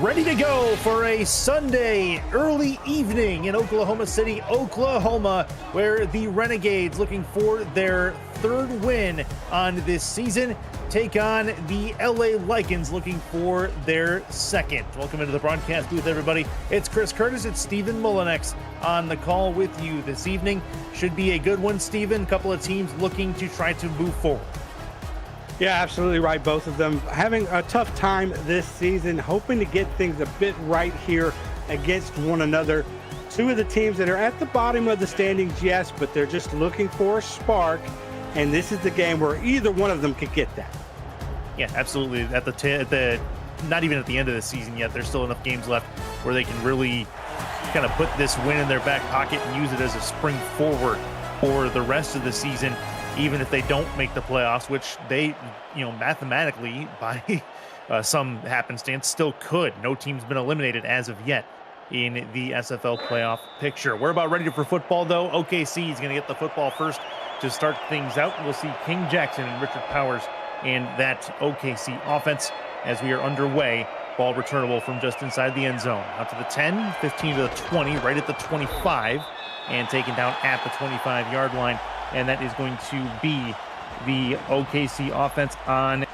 ready to go for a Sunday early evening in Oklahoma City, Oklahoma, where the Renegades, looking for their third win on this season, take on the LA Lycans, looking for their second. Welcome into the broadcast booth, everybody. It's Chris Curtis. It's Stephen Mullinex on the call with you this evening. Should be a good one, Stephen. A couple of teams looking to try to move forward. Yeah, absolutely right. Both of them having a tough time this season, hoping to get things a bit right here against one another. Two of the teams that are at the bottom of the standings, yes, but they're just looking for a spark, and this is the game where either one of them could get that. Yeah, absolutely. At the not even at the end of the season yet, there's still enough games left where they can really kind of put this win in their back pocket and use it as a spring forward for the rest of the season. Even if they don't make the playoffs, which they, mathematically by some happenstance still could. No team's been eliminated as of yet in the SFL playoff picture. We're about ready for football, though. OKC is going to get the football first to start things out. We'll see King Jackson and Richard Powers and that OKC offense as we are underway. Ball returnable from just inside the end zone. Out to the 10, 15 to the 20, right at the 25, and taken down at the 25-yard line. And that is going to be the OKC offense on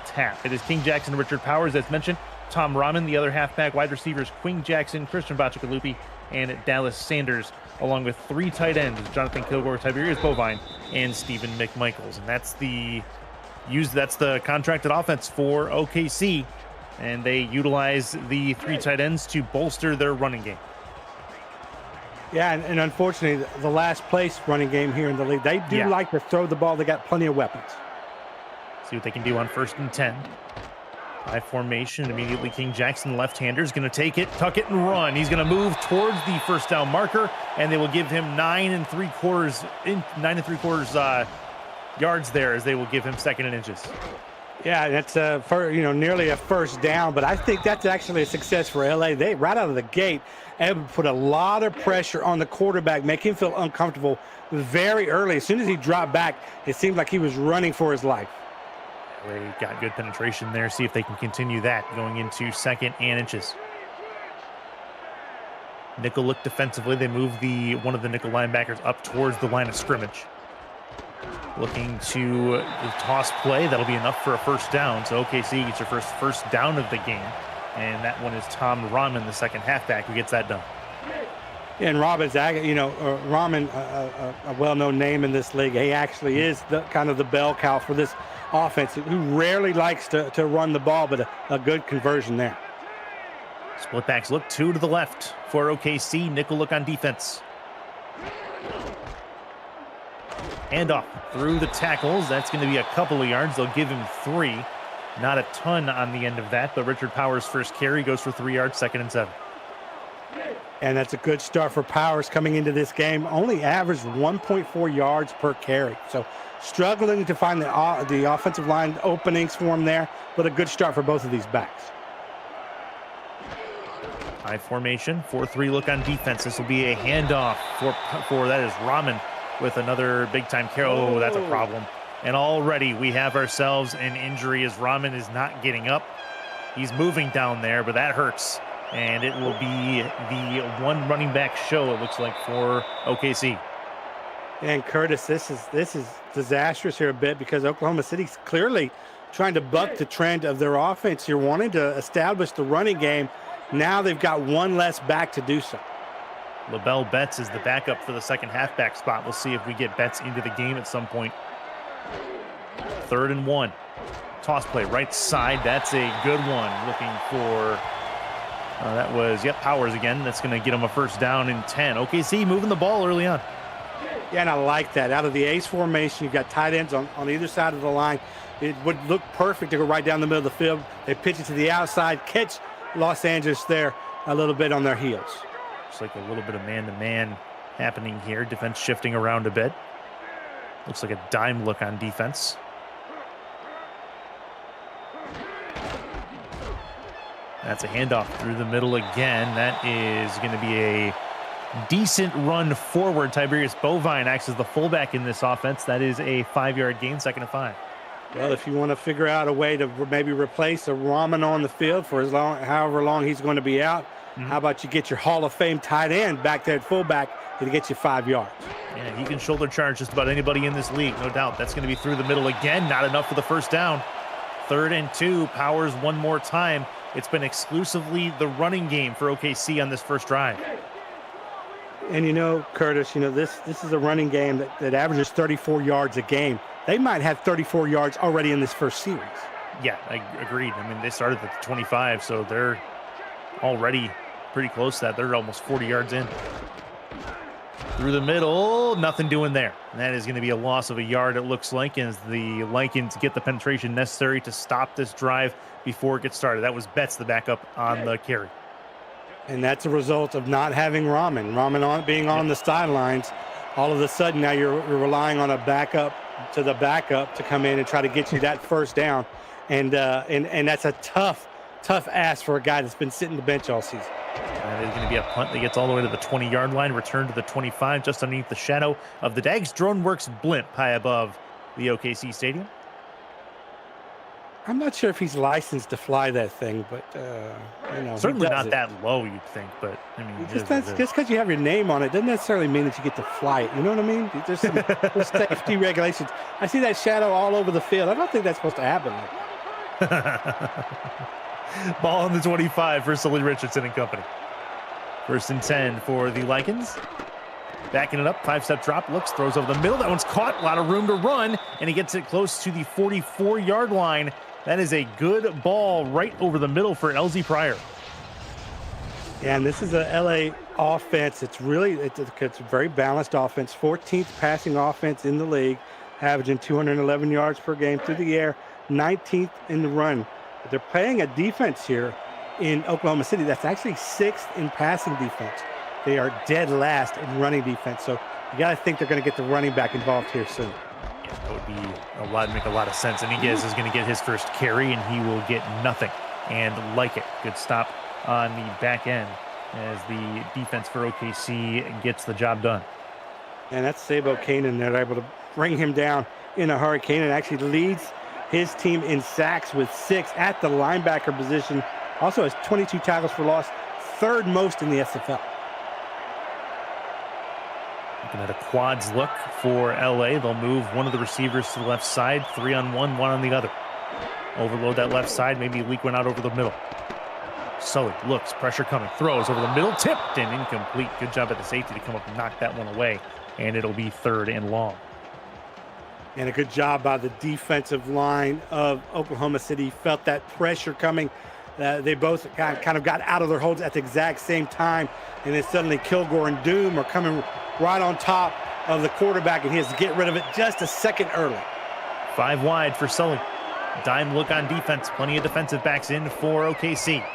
tap. It is King Jackson and Richard Powers, as mentioned. Tom Rahman, the other halfback, wide receivers, Quing Jackson, Christian Bachikalupi, and Dallas Sanders, along with three tight ends, Jonathan Kilgore, Tiberius Bovine, and Stephen McMichaels. And that's the contracted offense for OKC. And they utilize the three tight ends to bolster their running game. Yeah, and unfortunately, the last place running game here in the league, they do like to throw the ball. They got plenty of weapons. See what they can do on 1st and 10. High formation. Immediately, King Jackson, left-hander, is going to take it, tuck it, and run. He's going to move towards the first down marker, and they will give him 9 3/4 yards there, as they will give him 2nd and inches. Yeah, that's nearly a first down, but I think that's actually a success for LA. They right out of the gate able to put a lot of pressure on the quarterback, make him feel uncomfortable very early. As soon as he dropped back, it seemed like he was running for his life. They got good penetration there. See if they can continue that going into 2nd and inches. Nickel look defensively. They move one of the nickel linebackers up towards the line of scrimmage. Looking to the toss play. That'll be enough for a first down. So OKC gets your first down of the game. And that one is Tom Rahman, the second halfback, who gets that done. And Rahman, a well-known name in this league. He actually is the kind of the bell cow for this offense, who rarely likes to run the ball, but a good conversion there. Split backs look, 2 to the left for OKC. Nickel look on defense. Handoff through the tackles. That's going to be a couple of yards. They'll give him 3. Not a ton on the end of that, but Richard Powers' first carry goes for 3 yards, 2nd and 7. And that's a good start for Powers coming into this game. Only averaged 1.4 yards per carry. So struggling to find the offensive line openings for him there, but a good start for both of these backs. High formation, 4-3 look on defense. This will be a handoff for that is Rahman with another big-time carry. Oh, that's a problem. And already we have ourselves an injury as Rahman is not getting up. He's moving down there, but that hurts. And it will be the one running back show, it looks like, for OKC. And Curtis, this is disastrous here a bit, because Oklahoma City's clearly trying to buck the trend of their offense here, wanting to establish the running game. Now they've got one less back to do so. LaBelle Betts is the backup for the second halfback spot. We'll see if we get Betts into the game at some point. 3rd and 1. Toss play right side. That's a good one. Looking for, that was, Powers again. That's going to get him a first down in 10. OKC moving the ball early on. Yeah, and I like that. Out of the ace formation, you've got tight ends on either side of the line. It would look perfect to go right down the middle of the field. They pitch it to the outside, catch Los Angeles there a little bit on their heels. Looks like a little bit of man-to-man happening here. Defense shifting around a bit. Looks like a dime look on defense. That's a handoff through the middle again. That is going to be a decent run forward. Tiberius Bovine acts as the fullback in this offense. That is a 5-yard gain, 2nd and 5. Well, if you want to figure out a way to maybe replace a Ramen on the field for however long he's going to be out, how about you get your Hall of Fame tight end back there at fullback to get you 5 yards? Yeah, he can shoulder charge just about anybody in this league, no doubt. That's going to be through the middle again. Not enough for the first down. 3rd and 2. Powers one more time. It's been exclusively the running game for OKC on this first drive. And Curtis, this is a running game that averages 34 yards a game. They might have 34 yards already in this first series. Yeah, I agreed. I mean, they started at the 25, so they're already pretty close to that. They're almost 40 yards in. Through the middle, nothing doing there. And that is going to be a loss of a yard, it looks like, as the Lycans get the penetration necessary to stop this drive before it gets started. That was Betts, the backup on the carry. And that's a result of not having Ramen being on the sidelines. All of a sudden, now you're relying on a backup to come in and try to get you that first down. And that's a tough ask for a guy that's been sitting the bench all season. And it's going to be a punt that gets all the way to the 20-yard line, return to the 25, just underneath the shadow of the Dags DroneWorks blimp high above the OKC Stadium. I'm not sure if he's licensed to fly that thing, but certainly not that low, you'd think. But I mean, just because you have your name on it doesn't necessarily mean that you get to fly it. You know what I mean? There's some safety regulations. I see that shadow all over the field. I don't think that's supposed to happen. Ball on the 25 for Sully Richardson and company. 1st and 10 for the Lycans. Backing it up, 5-step drop, looks, throws over the middle. That one's caught, a lot of room to run, and he gets it close to the 44-yard line. That is a good ball right over the middle for LZ Pryor. Yeah, and this is a LA offense. It's a very balanced offense. 14th passing offense in the league, averaging 211 yards per game through the air, 19th in the run. But they're playing a defense here in Oklahoma City that's actually 6th in passing defense. They are dead last in running defense. So you got to think they're going to get the running back involved here soon. Yeah, that would be make a lot of sense. And Inguez is going to get his first carry, and he will get nothing. And like it, good stop on the back end as the defense for OKC gets the job done. And that's Sabo Kanan. They're able to bring him down in a hurry. Kanan actually leads his team in sacks with 6 at the linebacker position. Also has 22 tackles for loss, 3rd most in the SFL. Looking at a quads look for LA. They'll move one of the receivers to the left side, 3-on-1, 1 on the other. Overload that left side, maybe leak one out over the middle. Sully looks, pressure coming, throws over the middle, tipped and incomplete. Good job at the safety to come up and knock that one away, and it'll be 3rd and long. And a good job by the defensive line of Oklahoma City. Felt that pressure coming. They both kind of got out of their holds at the exact same time. And then suddenly Kilgore and Doom are coming right on top of the quarterback, and he has to get rid of it just a second early. 5 wide for Sully. Dime look on defense. Plenty of defensive backs in for OKC.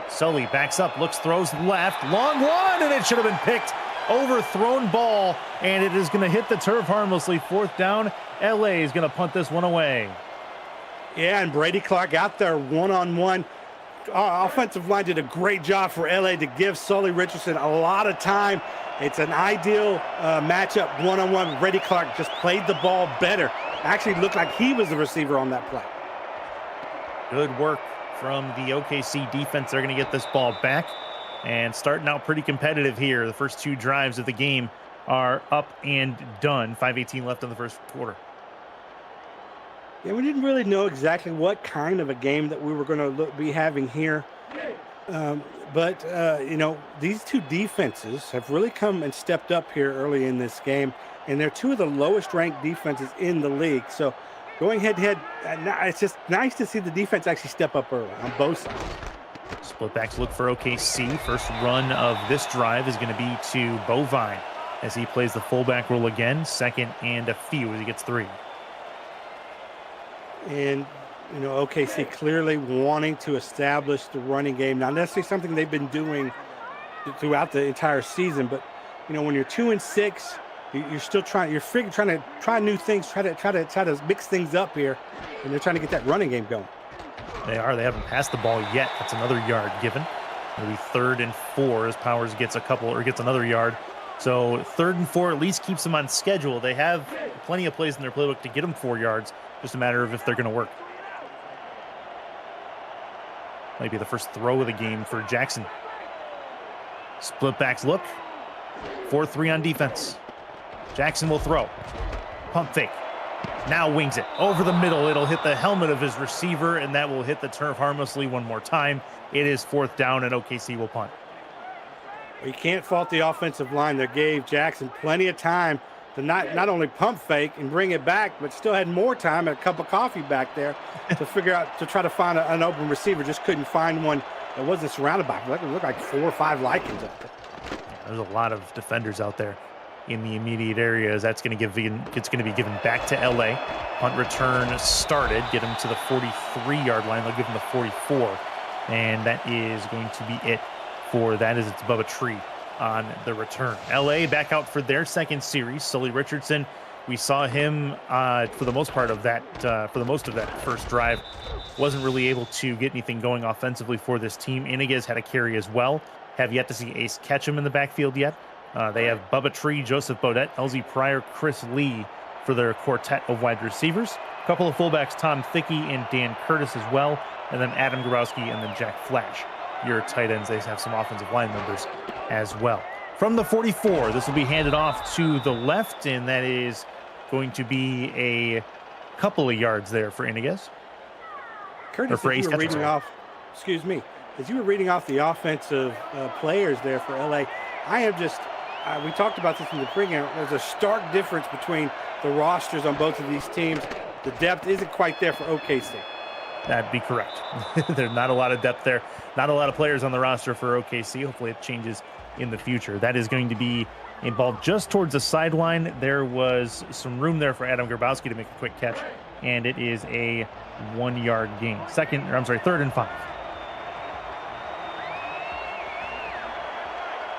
Sully backs up, looks, throws left. Long one, and it should have been picked. Overthrown ball, and it is going to hit the turf harmlessly. 4th down. LA is going to punt this one away. Yeah, and Brady Clark out there one-on-one. Offensive line did a great job for LA to give Sully Richardson a lot of time. It's an ideal matchup one-on-one. Brady Clark just played the ball better. Actually looked like he was the receiver on that play. Good work from the OKC defense. They're going to get this ball back and starting out pretty competitive here. The first 2 drives of the game are up and done. 5:18 left in the first quarter. Yeah, we didn't really know exactly what kind of a game that we were going to be having here. But these 2 defenses have really come and stepped up here early in this game, and they're 2 of the lowest ranked defenses in the league. So going head-to-head, it's just nice to see the defense actually step up early on both sides. Split backs look for OKC. First run of this drive is going to be to Bovine as he plays the fullback role again. 2nd and a few as he gets 3. And, OKC clearly wanting to establish the running game. Not necessarily something they've been doing throughout the entire season, but, when you're 2-6, you're still trying to try new things, try to mix things up here, and they're trying to get that running game going. They haven't passed the ball yet. That's another yard given. It'll be 3rd and 4 as Powers gets another yard. So 3rd and 4 at least keeps them on schedule. They have plenty of plays in their playbook to get them 4 yards. Just a matter of if they're going to work. Might be the first throw of the game for Jackson. Split backs look. 4-3 on defense. Jackson will throw. Pump fake. Now wings it over the middle. It'll hit the helmet of his receiver, and that will hit the turf harmlessly one more time. It is 4th down, and OKC will punt. You can't fault the offensive line. They gave Jackson plenty of time to not only pump fake and bring it back, but still had more time and a cup of coffee back there to figure out, to try to find an open receiver. Just couldn't find one that wasn't surrounded by. It looked like 4 or 5 Lycans out there. Yeah, there's a lot of defenders out there in the immediate area. That's going to it's going to be given back to LA. Punt return started. Get him to the 43-yard line. They'll give him the 44, and that is going to be it for that. It's Bubba Tree on the return. LA back out for their second series. Sully Richardson, we saw him for the most part of that, for the most of that first drive, wasn't really able to get anything going offensively for this team. Iniguez had a carry as well. Have yet to see Ace catch him in the backfield yet. They have Bubba Tree, Joseph Bodette, LZ Pryor, Chris Lee for their quartet of wide receivers. A couple of fullbacks, Tom Thickey and Dan Curtis as well, and then Adam Grabowski and then Jack Flash. Your tight ends, they have some offensive line members as well. From the 44, this will be handed off to the left, and that is going to be a couple of yards there for Iniguez. Curtis, as you were reading off, excuse me, as you were reading off the offensive players there for LA, I have just, we talked about this in the pregame, there's a stark difference between the rosters on both of these teams. The depth isn't quite there for OKC. That'd be correct. There's not a lot of depth there. Not a lot of players on the roster for OKC. Hopefully it changes in the future. That is going to be a ball just towards the sideline. There was some room there for Adam Grabowski to make a quick catch, and it is a 1-yard gain. Third and 5.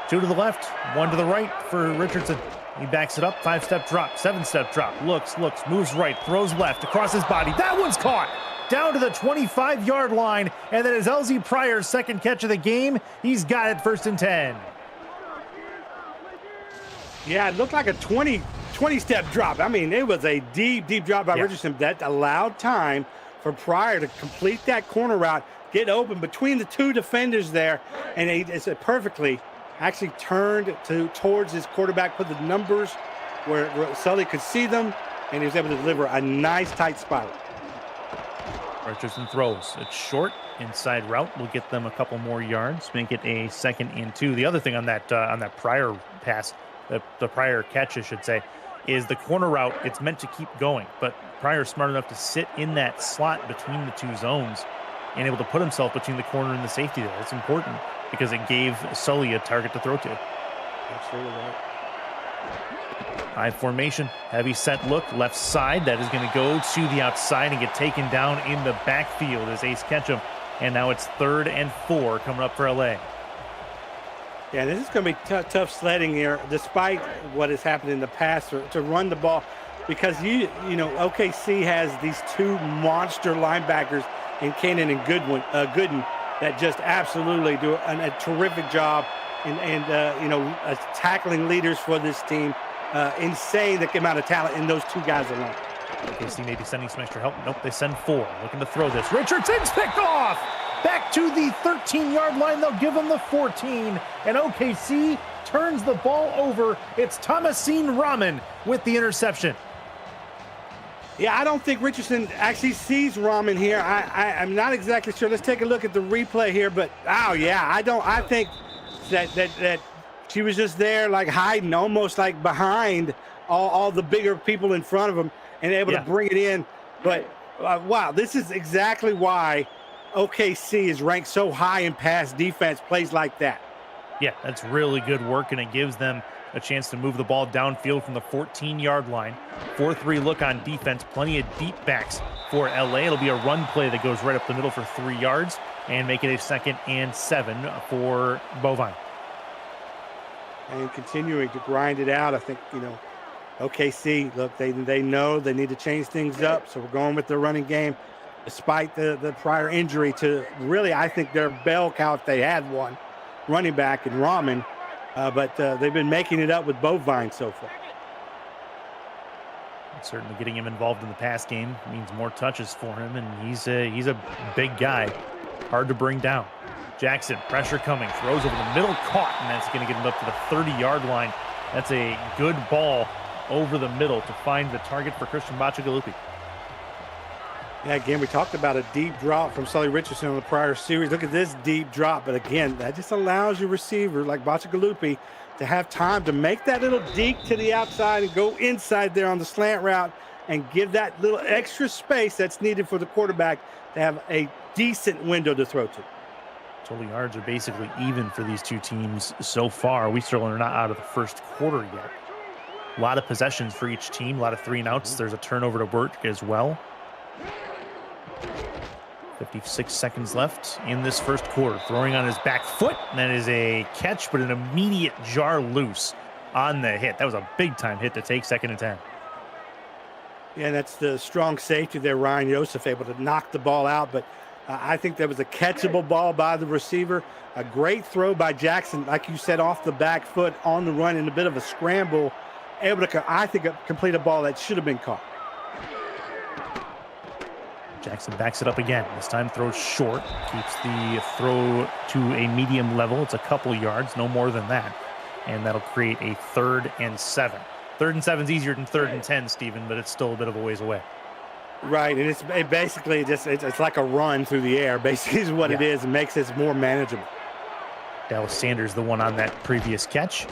2 to the left, 1 to the right for Richardson. He backs it up, 5-step drop, 7-step drop, looks, moves right, throws left, across his body. That one's caught! Down to the 25-yard line, and that is LZ Pryor's second catch of the game. He's got it, 1st and 10. Yeah, it looked like a 20-step drop. I mean, it was a deep drop by Richardson. That allowed time for Pryor to complete that corner route, get open between the 2 defenders there, and it's perfectly actually turned towards his quarterback, put the numbers where Sully could see them, and he was able to deliver a nice tight spiral. Richardson throws. It's short, inside route. Will get them a couple more yards, make it a 2nd and 2. The other thing on that Pryor pass, the Pryor catch, I should say, is the corner route. It's meant to keep going, but Pryor's smart enough to sit in that slot between the 2 zones and able to put himself between the corner and the safety there. It's important because it gave Sully a target to throw to. Absolutely right. High formation, heavy set look, left side. That is going to go to the outside and get taken down in the backfield as Ace Ketchum. And now it's 3rd and 4 coming up for LA. Yeah, this is going to be tough sledding here, despite what has happened in the past to run the ball, because you know OKC has these 2 monster linebackers in Kanan and Gooden that just absolutely do a terrific job and tackling leaders for this team. Insane the amount of talent in those 2 guys alone. OKC maybe sending some extra help. Nope, they send 4. Looking to throw this. Richardson's picked off! Back to the 13-yard line. They'll give him the 14. And OKC turns the ball over. It's Thomasine Rahman with the interception. Yeah, I don't think Richardson actually sees Rahman here. I'm not exactly sure. Let's take a look at the replay here. But, I think that she was just there like hiding, almost like behind all the bigger people in front of him and able to bring it in. But, wow, this is exactly why OKC is ranked so high in pass defense, plays like that. Yeah, that's really good work, and it gives them a chance to move the ball downfield from the 14-yard line. 4-3 look on defense, plenty of deep backs for LA. It'll be a run play that goes right up the middle for 3 yards and make it a 2nd and 7 for Bovine. And continuing to grind it out. I think, OKC, look, they know they need to change things up, so we're going with the running game despite the prior injury to really, I think, their bell cow if they had one, running back in Rahman. But they've been making it up with Bovine so far. Certainly getting him involved in the pass game means more touches for him, and he's a big guy, hard to bring down. Jackson, pressure coming, throws over the middle, caught, and that's going to get him up to the 30-yard line. That's a good ball over the middle to find the target for Christian Bacigalupi. Yeah, again, we talked about a deep drop from Sully Richardson on the prior series. Look at this deep drop, but again, that just allows your receiver like Bacigalupi to have time to make that little deke to the outside and go inside there on the slant route and give that little extra space that's needed for the quarterback to have a decent window to throw to. Total yards are basically even for these two teams so far. We still are not out of the first quarter yet. A lot of possessions for each team, a lot of 3 and outs. There's a turnover to work as well. 56 seconds left in this first quarter. Throwing on his back foot, and that is a catch, but an immediate jar loose on the hit. That was a big-time hit to take, 2nd and 10. Yeah, that's the strong safety there, Ryan Joseph, able to knock the ball out, but I think that was a catchable ball by the receiver. A great throw by Jackson, like you said, off the back foot on the run in a bit of a scramble, able to, I think, complete a ball that should have been caught. Jackson backs it up again. This time throws short, keeps the throw to a medium level. It's a couple yards, no more than that. And that'll create a 3rd and 7. 3rd and 7 is easier than 3rd and 10, Stephen, but it's still a bit of a ways away. Right, and it's like a run through the air, basically is what it is, and makes it more manageable. Dallas Sanders, the one on that previous catch.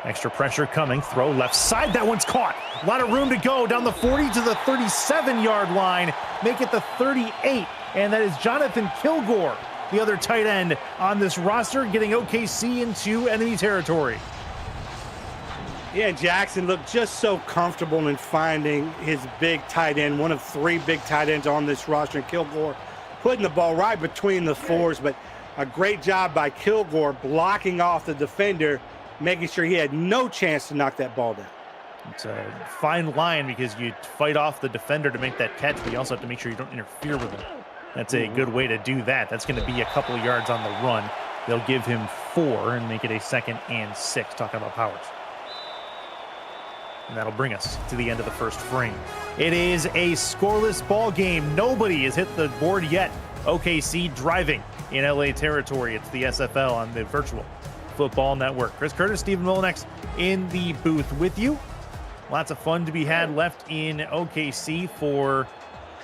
Extra pressure coming, throw left side, that one's caught. A lot of room to go down the 40 to the 37-yard line, make it the 38, and that is Jonathan Kilgore, the other tight end on this roster, getting OKC into enemy territory. Yeah, Jackson looked just so comfortable in finding his big tight end, one of 3 big tight ends on this roster, and Kilgore putting the ball right between the 4s, but a great job by Kilgore blocking off the defender, making sure he had no chance to knock that ball down. It's a fine line because you fight off the defender to make that catch, but you also have to make sure you don't interfere with him. That's a good way to do that. That's going to be a couple of yards on the run. They'll give him 4 and make it a 2nd and 6, talking about Powers. And that'll bring us to the end of the first frame. It is a scoreless ball game. Nobody has hit the board yet. OKC driving in LA territory. It's the SFL on the Virtual Football Network. Chris Curtis, Stephen Molinex in the booth with you. Lots of fun to be had left in OKC for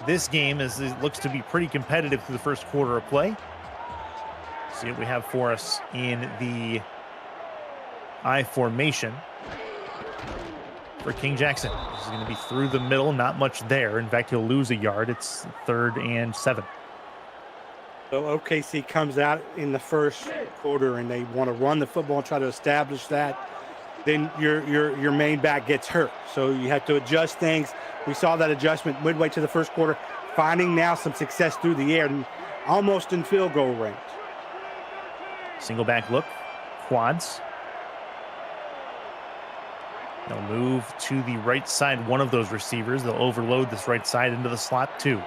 this game, as it looks to be pretty competitive through the first quarter of play. See what we have for us in the I formation for King Jackson. This is going to be through the middle, not much there. In fact, he'll lose a yard. It's 3rd and 7. So OKC comes out in the first quarter and they want to run the football and try to establish that. Then your main back gets hurt. So you have to adjust things. We saw that adjustment midway to the first quarter, finding now some success through the air and almost in field goal range. Single back look, quads. They'll move to the right side, one of those receivers. They'll overload this right side into the slot, 2.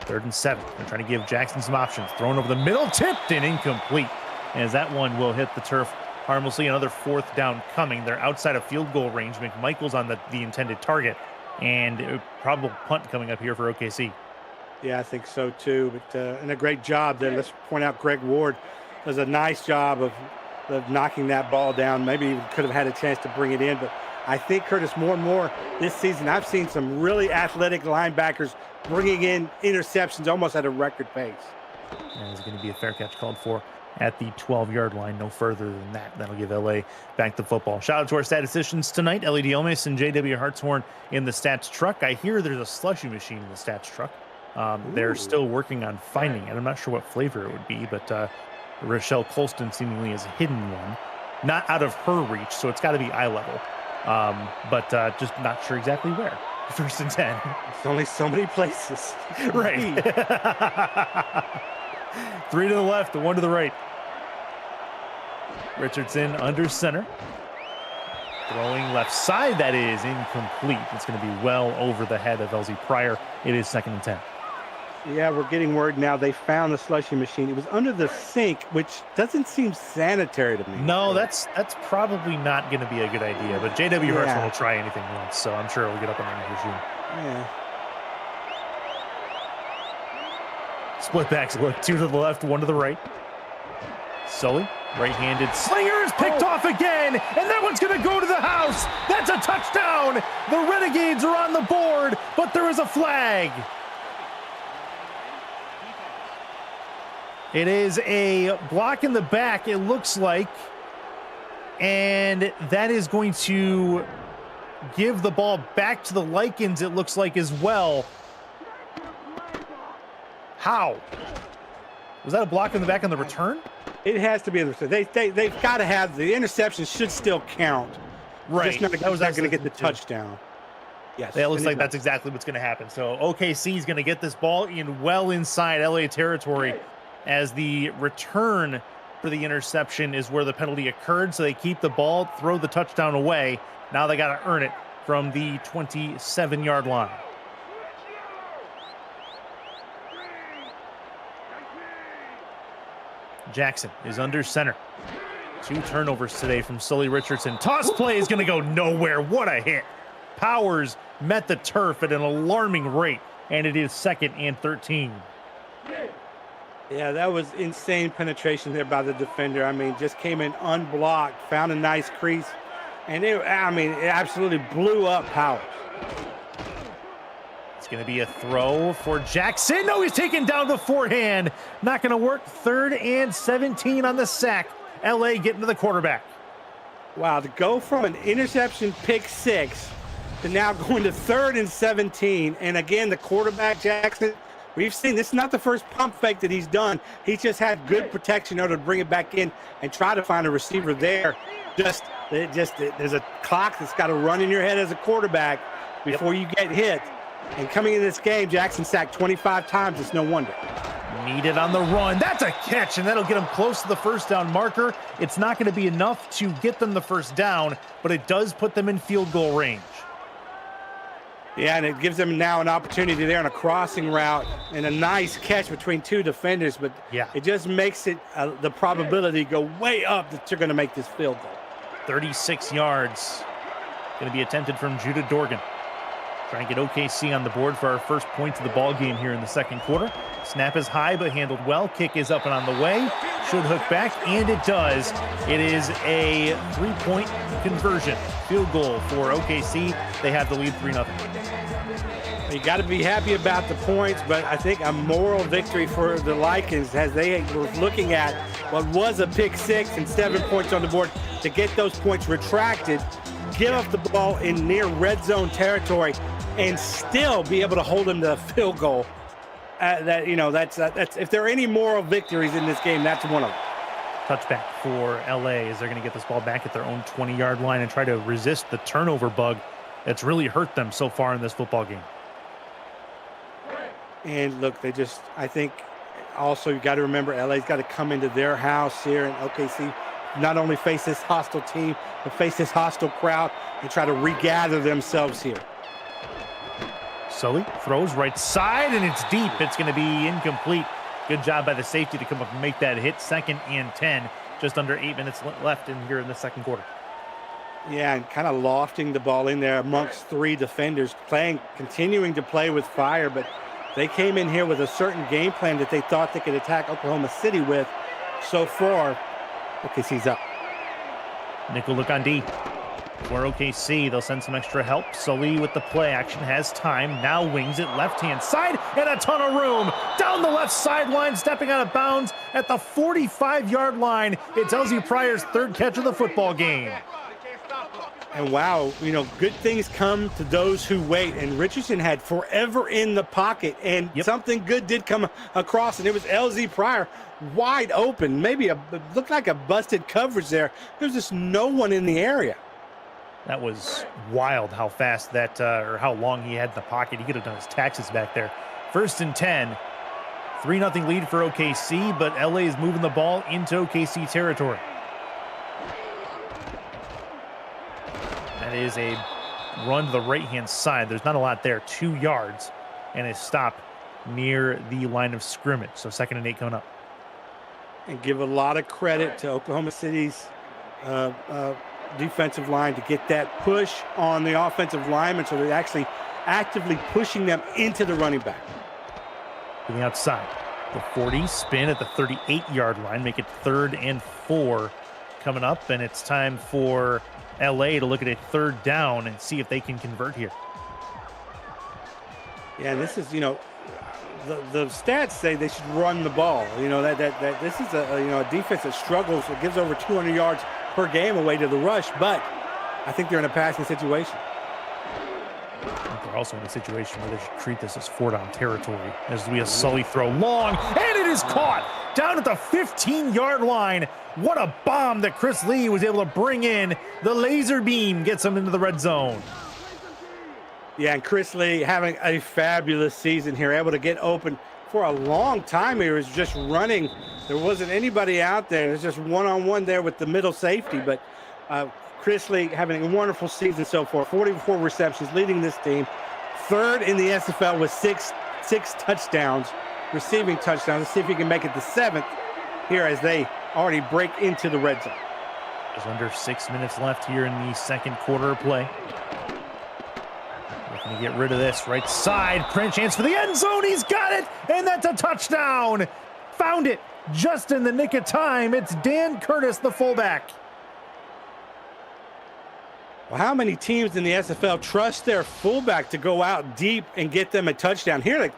3rd and 7. They're trying to give Jackson some options. Thrown over the middle, tipped and incomplete. As that one will hit the turf harmlessly. Another 4th down coming. They're outside of field goal range. McMichael's on the intended target. And a probable punt coming up here for OKC. Yeah, I think so too. But and a great job there. Let's point out Greg Ward does a nice job of knocking that ball down. Maybe he could have had a chance to bring it in, but I think, Curtis, more and more this season, I've seen some really athletic linebackers bringing in interceptions almost at a record pace. And there's going to be a fair catch called for at the 12-yard line, no further than that. That'll give LA back the football. Shout out to our statisticians tonight, Ellie Diomes and JW Hartshorn in the stats truck. I hear there's a slushy machine in the stats truck. They're still working on finding it. I'm not sure what flavor it would be, but Rochelle Colston seemingly has a hidden one, not out of her reach, so it's got to be eye level, but just not sure exactly where. 1st and 10. It's only so many places. Right. 3 to the left, 1 to the right. Richardson under center. Throwing left side, that is incomplete. It's going to be well over the head of LZ Pryor. It is 2nd and 10. Yeah, we're getting word now they found the slushy machine. It was under the sink, which doesn't seem sanitary to me. No, that's probably not going to be a good idea. But J.W. Hurst Yeah. won't try anything once, so I'm sure it'll get up on the machine. Yeah. Split backs look, 2 to the left, 1 to the right. Sully, right-handed slinger is picked off again, and that one's going to go to the house. That's a touchdown. The Renegades are on the board, but there is a flag. It is a block in the back, it looks like, and that is going to give the ball back to the Lycans, it looks like, as well. How? Was that a block in the back on the return? It has to be. They've got to have the interception should still count. Right. Just not going to get the touchdown. Yes. That looks like that's exactly what's going to happen. So OKC is going to get this ball in well inside LA territory as the return for the interception is where the penalty occurred. So they keep the ball, throw the touchdown away. Now they got to earn it from the 27-yard line. Jackson is under center. 2 turnovers today from Sully Richardson. Toss play is going to go nowhere. What a hit. Powers met the turf at an alarming rate, and it is 2nd and 13. Yeah, that was insane penetration there by the defender. I mean, just came in unblocked, found a nice crease, and it absolutely blew up Powers. It's going to be a throw for Jackson. No, he's taken down beforehand. Not going to work. 3rd and 17 on the sack. LA getting to the quarterback. Wow, to go from an interception pick 6 to now going to 3rd and 17. And again, the quarterback, Jackson, we've seen this is not the first pump fake that he's done. He's just had good protection in order to bring it back in and try to find a receiver there. There's a clock that's got to run in your head as a quarterback before you get hit. And coming in this game, Jackson sacked 25 times. It's no wonder. Needed on the run. That's a catch, and that'll get him close to the first down marker. It's not going to be enough to get them the first down, but it does put them in field goal range. Yeah, and it gives them now an opportunity there on a crossing route and a nice catch between 2 defenders, but yeah, it just makes it the probability go way up that you're going to make this field goal. 36 yards. Going to be attempted from Judah Dorgan. Trying to get OKC on the board for our first points of the ball game here in the second quarter. Snap is high but handled well. Kick is up and on the way. Should hook back, and it does. It is a 3-point conversion. Field goal for OKC. They have the lead 3-0. You got to be happy about the points, but I think a moral victory for the Lycans as they were looking at what was a pick 6 and 7 points on the board to get those points retracted, give up the ball in near red zone territory, and still be able to hold them to a field goal. That's if there are any moral victories in this game, that's one of them. Touchback for LA as they're going to get this ball back at their own 20-yard line and try to resist the turnover bug that's really hurt them so far in this football game. And look, I think also you got to remember LA's got to come into their house here, and OKC not only face this hostile team, but face this hostile crowd and try to regather themselves here. Sully throws right side, and it's deep. It's going to be incomplete. Good job by the safety to come up and make that hit. 2nd and 10. Just under 8 minutes left in here in the second quarter. Yeah, and kind of lofting the ball in there amongst 3 defenders, continuing to play with fire, but they came in here with a certain game plan that they thought they could attack Oklahoma City with. So far, OKC's up. Nickel look on D. For OKC, they'll send some extra help. Sully with the play action has time. Now wings it left-hand side and a ton of room. Down the left sideline, stepping out of bounds at the 45-yard line. It's LZ Pryor's 3rd catch of the football game. And wow, good things come to those who wait. And Richardson had forever in the pocket, and something good did come across, and it was LZ Pryor wide open. Maybe looked like a busted coverage there. There's just no one in the area. That was wild how fast or how long he had in the pocket. He could have done his taxes back there. 1st and 10. 3-0 lead for OKC, but LA is moving the ball into OKC territory. That is a run to the right-hand side. There's not a lot there. 2 yards and a stop near the line of scrimmage. So 2nd and 8 coming up. And give a lot of credit to Oklahoma City's defensive line to get that push on the offensive linemen, so they're actually actively pushing them into the running back. To the outside. The 40 spin at the 38-yard line, make it 3rd and 4 coming up, and it's time for LA to look at a 3rd down and see if they can convert here. Yeah, this is, the stats say they should run the ball. That this is a defense that struggles. It gives over 200 yards per game away to the rush, but I think they're in a passing situation. They're also in a situation where they should treat this as 4-down territory, as we have Sully throw long, and it is caught down at the 15-yard line. What a bomb that Chris Lee was able to bring in. The laser beam gets him into the red zone. Yeah, and Chris Lee having a fabulous season here, able to get open for a long time here. He was just running. There wasn't anybody out there. It was just one-on-one there with the middle safety, but Chris Lee having a wonderful season so far. 44 receptions, leading this team. 3rd in the SFL with six touchdowns, receiving touchdowns. Let's see if he can make it the 7th here as they already break into the red zone. There's under 6 minutes left here in the 2nd quarter of play. Looking to get rid of this. Right side, print chance for the end zone. He's got it, and that's a touchdown. Found it just in the nick of time. It's Dan Curtis, the fullback. Well, how many teams in the SFL trust their fullback to go out deep and get them a touchdown? Here,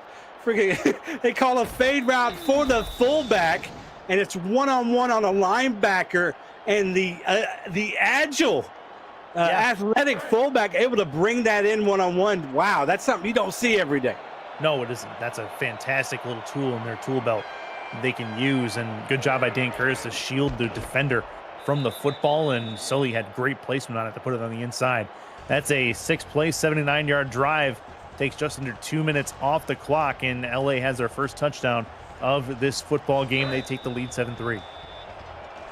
they call a fade route for the fullback, and it's one-on-one on a linebacker, and the agile, athletic fullback able to bring that in one-on-one. Wow, that's something you don't see every day. No, it isn't. That's a fantastic little tool in their tool belt they can use, and good job by Dan Curtis to shield the defender from the football, and Sully had great placement on it to put it on the inside. That's a 6-play, 79-yard drive. Takes just under 2 minutes off the clock, and LA has their first touchdown of this football game. They take the lead 7-3.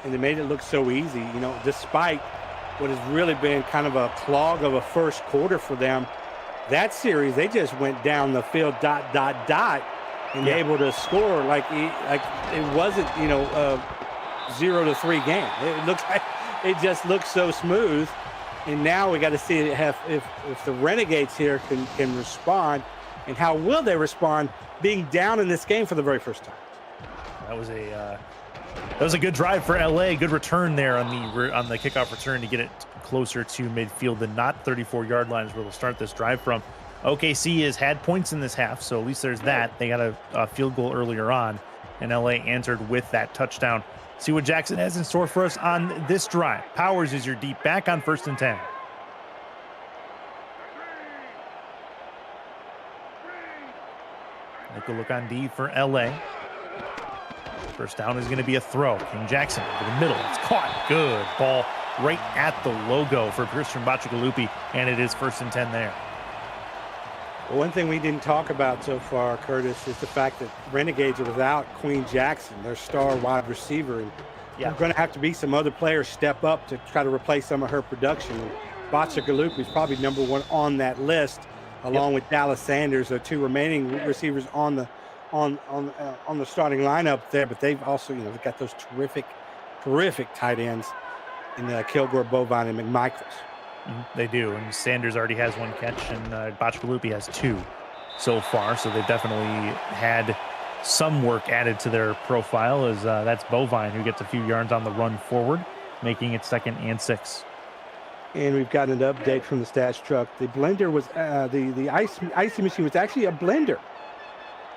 And they made it look so easy, despite what has really been kind of a clog of a first quarter for them. That series, they just went down the field, and able to score like it wasn't, 0-3 game. It looks like it just looks so smooth. And now we got to see if the Renegades here can respond, and how will they respond being down in this game for the very first time. That was a good drive for LA. Good return there on the kickoff return to get it closer to midfield. The not 34-yard line is where they'll start this drive from. OKC has had points in this half, so at least there's that. They got a field goal earlier on, and LA answered with that touchdown. See what Jackson has in store for us on this drive. Powers is your deep back on 1st and 10. Take a look on D for LA. First down is going to be a throw. King Jackson over the middle. It's caught. Good ball right at the logo for Christian Bachagalupi, and it is 1st and 10 there. One thing we didn't talk about so far, Curtis, is the fact that Renegades are without Queen Jackson, their star wide receiver. And there's going to have to be some other players step up to try to replace some of her production. And Bachagalupi is probably number 1 on that list, along with Dallas Sanders, the 2 remaining receivers on the starting lineup there. But they've also, they've got those terrific tight ends in Kilgore, Bovine, and McMichaels. They do, and Sanders already has 1 catch, and Bachagalupi has 2 so far, so they've definitely had some work added to their profile, as that's Bovine, who gets a few yards on the run forward, making it 2nd and 6. And we've got an update from the stats truck. The blender was, the icy machine was actually a blender.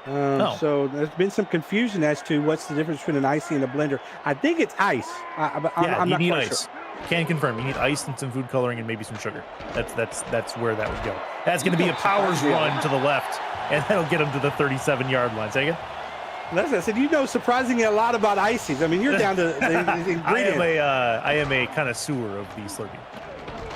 So there's been some confusion as to what's the difference between an icy and a blender. I think it's ice. I'm not quite ice. Sure. Can confirm. You need ice and some food coloring and maybe some sugar. That's where that would go. That's going to be a Powers run to the left, and that'll get him to the 37-yard line. Say again? I said, surprisingly a lot about ices. I mean, you're down to the ingredients. I am a connoisseur of the Slurpee.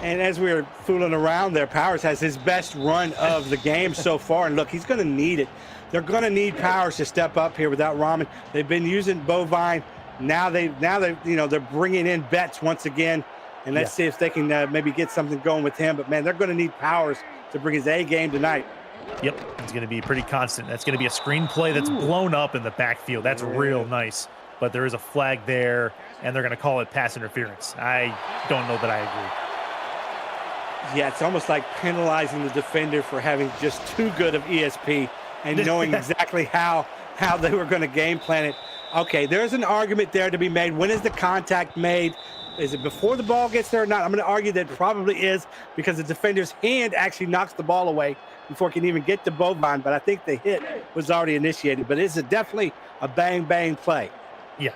And as we were fooling around there, Powers has his best run of the game so far. And look, he's going to need it. They're going to need Powers to step up here without Rahman. They've been using Bovine. Now they're bringing in Betts once again, and let's see if they can maybe get something going with him. But man, they're going to need Powers to bring his A game tonight. Yep, it's going to be pretty constant. That's going to be a screenplay that's blown up in the backfield. That's real nice. But there is a flag there, and they're going to call it pass interference. I don't know that I agree. Yeah, it's almost like penalizing the defender for having just too good of ESP and knowing exactly how they were going to game plan it. Okay, there's an argument there to be made. When is the contact made? Is it before the ball gets there or not? I'm going to argue that it probably is, because the defender's hand actually knocks the ball away before it can even get to Bovine, but I think the hit was already initiated. But it's definitely a bang-bang play. Yeah,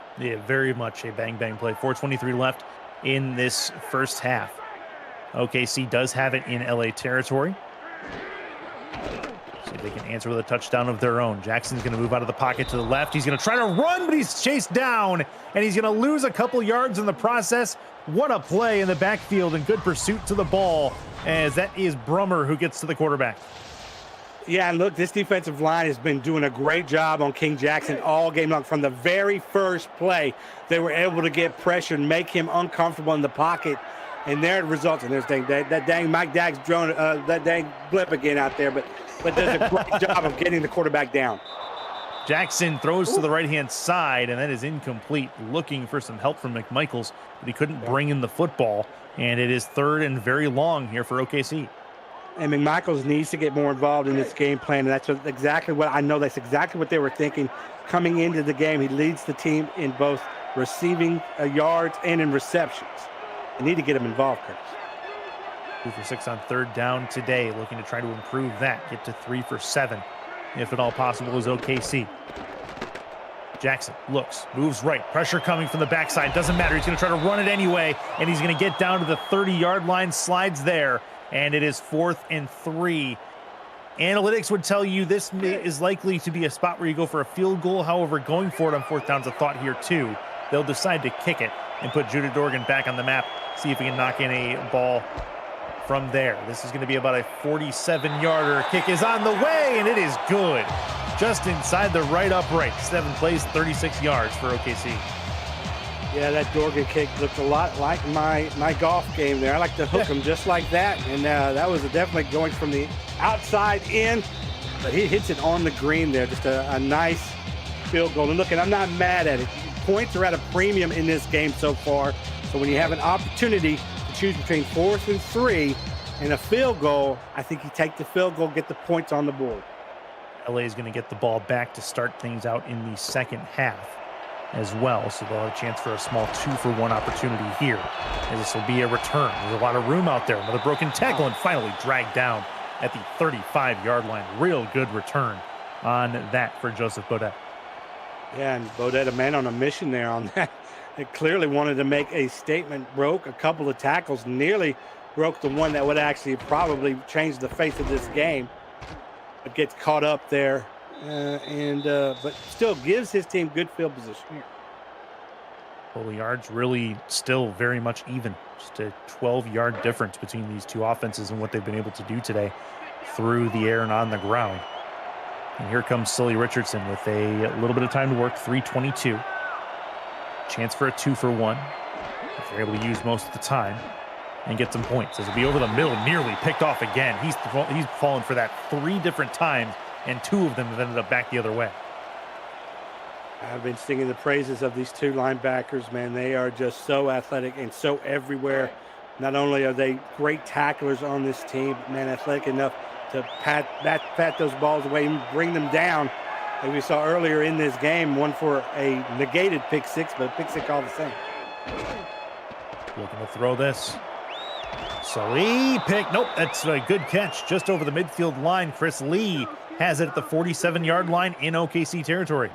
very much a bang-bang play. 4:23 left in this first half. OKC does have it in LA territory. See if they can answer with a touchdown of their own. Jackson's going to move out of the pocket to the left. He's going to try to run, but he's chased down, and he's going to lose a couple yards in the process. What a play in the backfield, and good pursuit to the ball, as that is Brummer who gets to the quarterback. Yeah, and look, this defensive line has been doing a great job on King Jackson all game long. From the very first play, they were able to get pressure and make him uncomfortable in the pocket. And there it results. And there's that dang Mike Dagg's drone, that dang blip again out there, but does a great job of getting the quarterback down. Jackson throws to the right-hand side, and that is incomplete. Looking for some help from McMichaels, but he couldn't bring in the football. And it is third and very long here for OKC. And McMichaels needs to get more involved in this game plan. And that's exactly what I know. That's exactly what they were thinking coming into the game. He leads the team in both receiving yards and in receptions. They need to get him involved, Curtis. 2 for 6 on third down today, looking to try to improve that, get to 3 for 7, if at all possible, is OKC. Jackson looks, moves right, pressure coming from the backside, doesn't matter, he's going to try to run it anyway, and he's going to get down to the 30-yard line, slides there, and it is 4th and 3. Analytics would tell you this is likely to be a spot where you go for a field goal. However, going for it on 4th down is a thought here too. They'll decide to kick it and put Judah Dorgan back on the map, see if he can knock in a ball from there. This is going to be about a 47-yarder. Kick is on the way, and it is good. Just inside the right upright. 7 plays, 36 yards for OKC. Yeah, that Dorgan kick looked a lot like my golf game there. I like to hook them just like that, and that was definitely going from the outside in, but he hits it on the green there. Just a nice field goal. And look, and I'm not mad at it. Points are at a premium in this game so far, so when you have an opportunity to choose between 4th and 3 and a field goal, I think you take the field goal, get the points on the board. LA is going to get the ball back to start things out in the second half as well, so they'll have a chance for a small 2-for-1 opportunity here, as this will be a return. There's a lot of room out there. Another broken tackle, and finally dragged down at the 35-yard line. Real good return on that for Joseph Bodette. Yeah, and Bodette, a man on a mission there on that. They clearly wanted to make a statement, broke a couple of tackles, nearly broke the one that would actually probably change the face of this game, but gets caught up there. But still gives his team good field position here. Total yards really still very much even. Just a 12-yard difference between these two offenses and what they've been able to do today through the air and on the ground. And here comes Sully Richardson with a little bit of time to work, 3:22. Chance for a 2-for-1. If they're able to use most of the time and get some points. This will be over the middle, nearly picked off again. He's fallen for that 3 different times, and 2 of them have ended up back the other way. I've been singing the praises of these 2 linebackers, man. They are just so athletic and so everywhere. Not only are they great tacklers on this team, man, athletic enough to pat those balls away and bring them down. Like we saw earlier in this game, one for a negated pick 6, but pick 6 all the same. Looking to throw this. Sully pick. Nope, that's a good catch just over the midfield line. Chris Lee has it at the 47-yard line in OKC territory.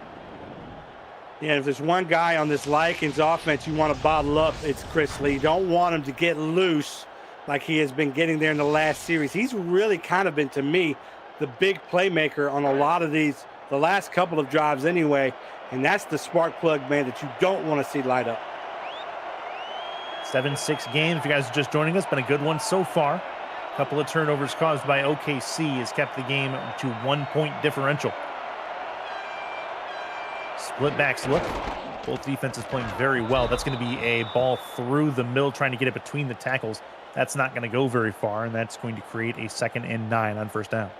Yeah, if there's one guy on this Lycans offense you want to bottle up, it's Chris Lee. You don't want him to get loose like he has been getting there in the last series. He's really kind of been, to me, the big playmaker on a lot of these, the last couple of drives anyway, and that's the spark plug, man, that you don't want to see light up. 7-6 game. If you guys are just joining us, been a good one so far. A couple of turnovers caused by OKC has kept the game to 1-point differential. Split backs look. Both defenses playing very well. That's going to be a ball through the middle, trying to get it between the tackles. That's not going to go very far, and that's going to create a 2nd and 9 on 1st down.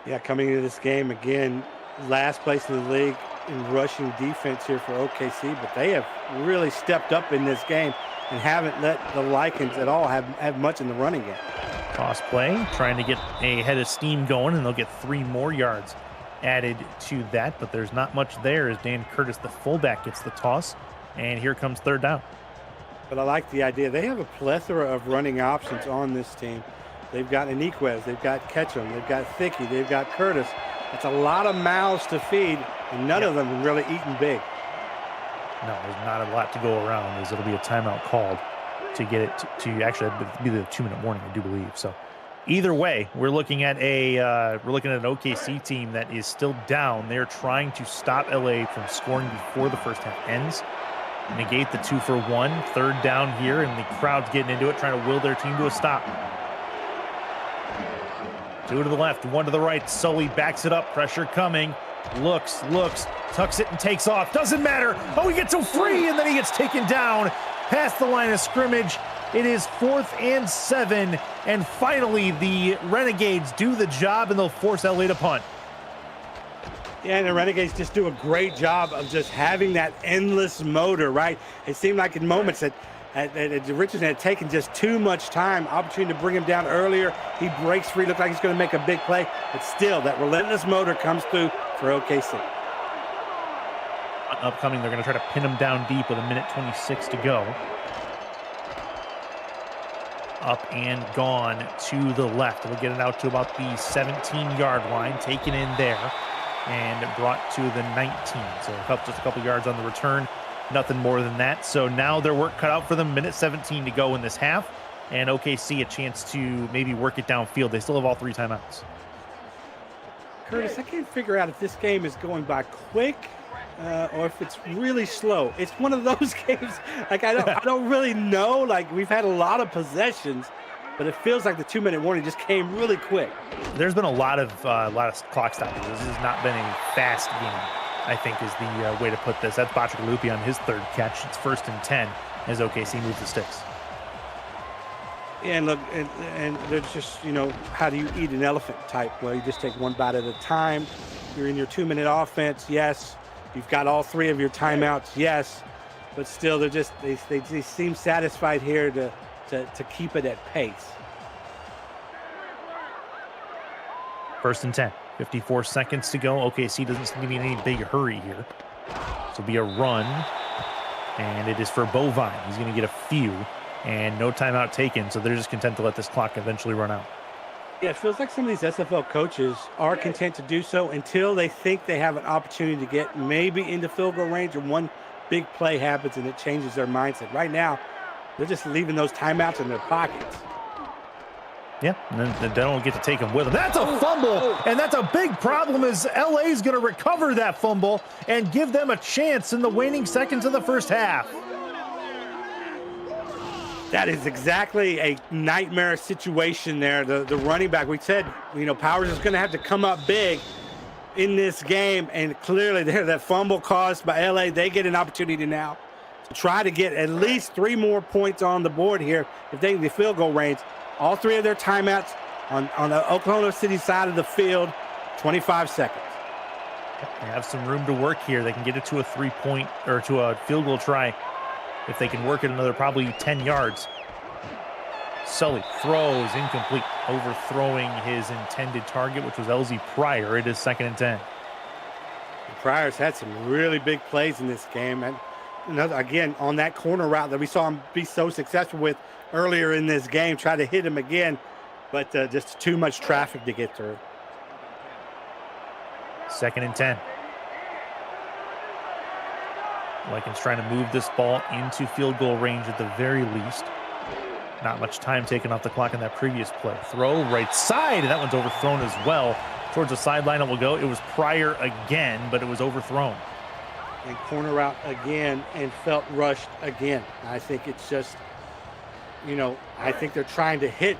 Yeah, coming into this game again, last place in the league in rushing defense here for OKC, but they have really stepped up in this game and haven't let the Lycans at all have much in the running game. Toss play, trying to get a head of steam going, and they'll get 3 more yards added to that, but there's not much there as Dan Curtis, the fullback, gets the toss, and here comes 3rd down. But I like the idea. They have a plethora of running options on this team. They've got Aniquez, they've got Ketchum, they've got Thicky, they've got Curtis. It's a lot of mouths to feed, and none of them are really eating big. No, there's not a lot to go around, as it'll be a timeout called to get it to actually be the 2-minute warning, I do believe. So either way, we're looking at an OKC team that is still down. They're trying to stop LA from scoring before the first half ends. Negate the 2-for-1, 3rd down here, and the crowd's getting into it, trying to will their team to a stop. 2 to the left, 1 to the right. Sully backs it up, pressure coming. Looks, tucks it and takes off. Doesn't matter. Oh, he gets a free, and then he gets taken down past the line of scrimmage. It is 4th and 7, and finally the Renegades do the job, and they'll force LA to punt. Yeah, and the Renegades just do a great job of just having that endless motor, right? It seemed like in moments that Richardson had taken just too much time, opportunity to bring him down earlier. He breaks free, looked like he's going to make a big play, but still that relentless motor comes through for OKC. Upcoming, they're going to try to pin him down deep with 1:26 to go. Up and gone to the left. We'll get it out to about the 17-yard line, taken in there and brought to the 19. So just a couple yards on the return. Nothing more than that. So now their work cut out for them. 1:17 to go in this half. And OKC a chance to maybe work it downfield. They still have all 3 timeouts. Curtis, I can't figure out if this game is going by quick or if it's really slow. It's one of those games, like I don't really know. Like, we've had a lot of possessions, but it feels like the 2-minute warning just came really quick. There's been a lot of clock stoppages. This has not been a fast game, I think, is the way to put this. That's Bacigalupi on his 3rd catch. It's 1st and 10 as OKC moves the sticks. Yeah, and look, and they're just, how do you eat an elephant type? Well, you just take one bite at a time. You're in your 2-minute offense, yes. You've got all 3 of your timeouts, yes. But still, they seem satisfied here to keep it at pace. 1st and 10, 54 seconds to go. OKC doesn't seem to be in any big hurry here. This will be a run, and it is for Bovine. He's going to get a few, and no timeout taken, so they're just content to let this clock eventually run out. Yeah, it feels like some of these SFL coaches are content to do so until they think they have an opportunity to get maybe into field goal range, or one big play happens and it changes their mindset. Right now, they're just leaving those timeouts in their pockets. Yeah, and then they don't get to take them with them. That's a fumble, and that's a big problem as LA's going to recover that fumble and give them a chance in the waning seconds of the first half. That is exactly a nightmare situation there. The running back, we said, Powers is going to have to come up big in this game, and clearly there, that fumble caused by LA, they get an opportunity now to try to get at least 3 more points on the board here if they can get field goal range. All 3 of their timeouts on the Oklahoma City side of the field, 25 seconds. They have some room to work here. They can get it to a 3-point or to a field goal try if they can work it another probably 10 yards. Sully throws incomplete, overthrowing his intended target, which was LZ Pryor. It is 2nd and 10. Pryor's had some really big plays in this game. And again, on that corner route that we saw him be so successful with earlier in this game, try to hit him again, but just too much traffic to get through. 2nd and 10. Lycans trying to move this ball into field goal range at the very least. Not much time taken off the clock in that previous play. Throw right side, and that one's overthrown as well. Towards the sideline it will go. It was Pryor again, but it was overthrown. And corner route again and felt rushed again. I think it's just, I think they're trying to hit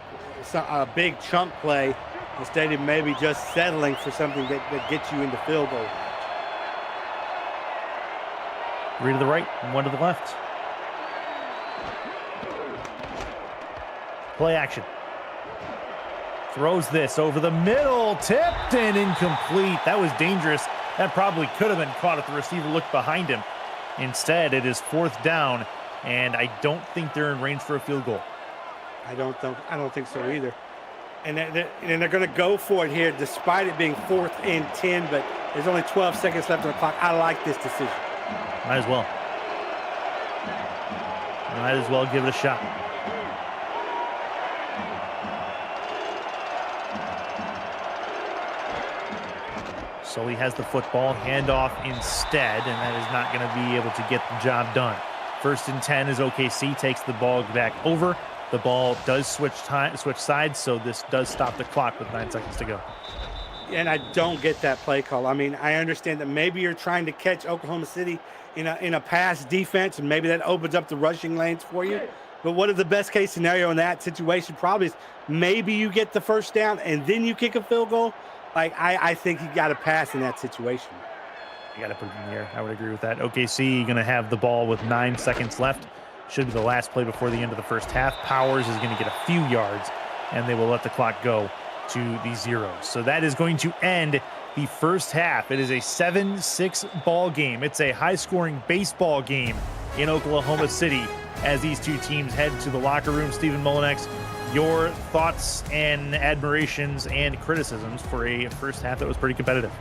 a big chunk play instead of maybe just settling for something that gets you into field goal. 3 to the right and 1 to the left. Play action. throws this over the middle, tipped and incomplete. That was dangerous. That probably could have been caught if the receiver looked behind him. Instead, it is 4th down, and I don't think they're in range for a field goal. I don't think so either. And they're going to go for it here, despite it being 4th and 10. But there's only 12 seconds left on the clock. I like this decision. Might as well. Might as well give it a shot. Sully has the football, handoff instead, and that is not going to be able to get the job done. 1st and 10 as OKC takes the ball back over. The ball does switch sides, so this does stop the clock with 9 seconds to go. And I don't get that play call. I mean, I understand that maybe you're trying to catch Oklahoma City in a pass defense, and maybe that opens up the rushing lanes for you. But what is the best case scenario in that situation? Probably is maybe you get the 1st down and then you kick a field goal. Like, I think you got to pass in that situation. You got to put it in the air. I would agree with that. OKC going to have the ball with 9 seconds left. Should be the last play before the end of the 1st half. Powers is going to get a few yards, and they will let the clock go to the zeros. So that is going to end the 1st half. It is a 7-6 ball game. It's a high-scoring baseball game in Oklahoma City as these two teams head to the locker room. Stephen Mullinex, your thoughts and admirations and criticisms for a 1st half that was pretty competitive.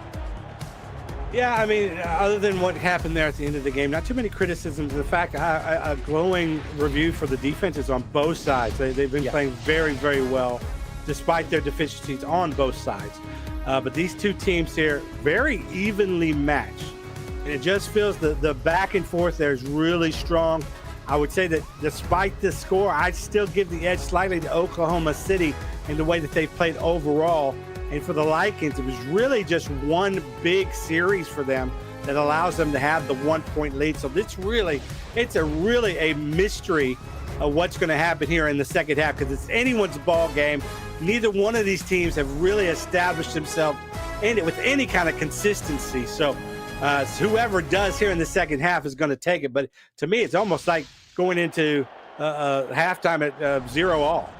Yeah, I mean, other than what happened there at the end of the game, not too many criticisms. In fact, a glowing review for the defenses on both sides. They've been playing very, very well, despite their deficiencies on both sides. But these two teams here, very evenly matched. And it just feels the back and forth there is really strong. I would say that despite the score, I'd still give the edge slightly to Oklahoma City in the way that they've played overall. And for the Lycans, it was really just one big series for them that allows them to have the 1-point lead. So it's really a mystery of what's going to happen here in the 2nd half, because it's anyone's ball game. Neither one of these teams have really established themselves in it with any kind of consistency. So whoever does here in the 2nd half is going to take it. But to me, it's almost like going into halftime at 0-all.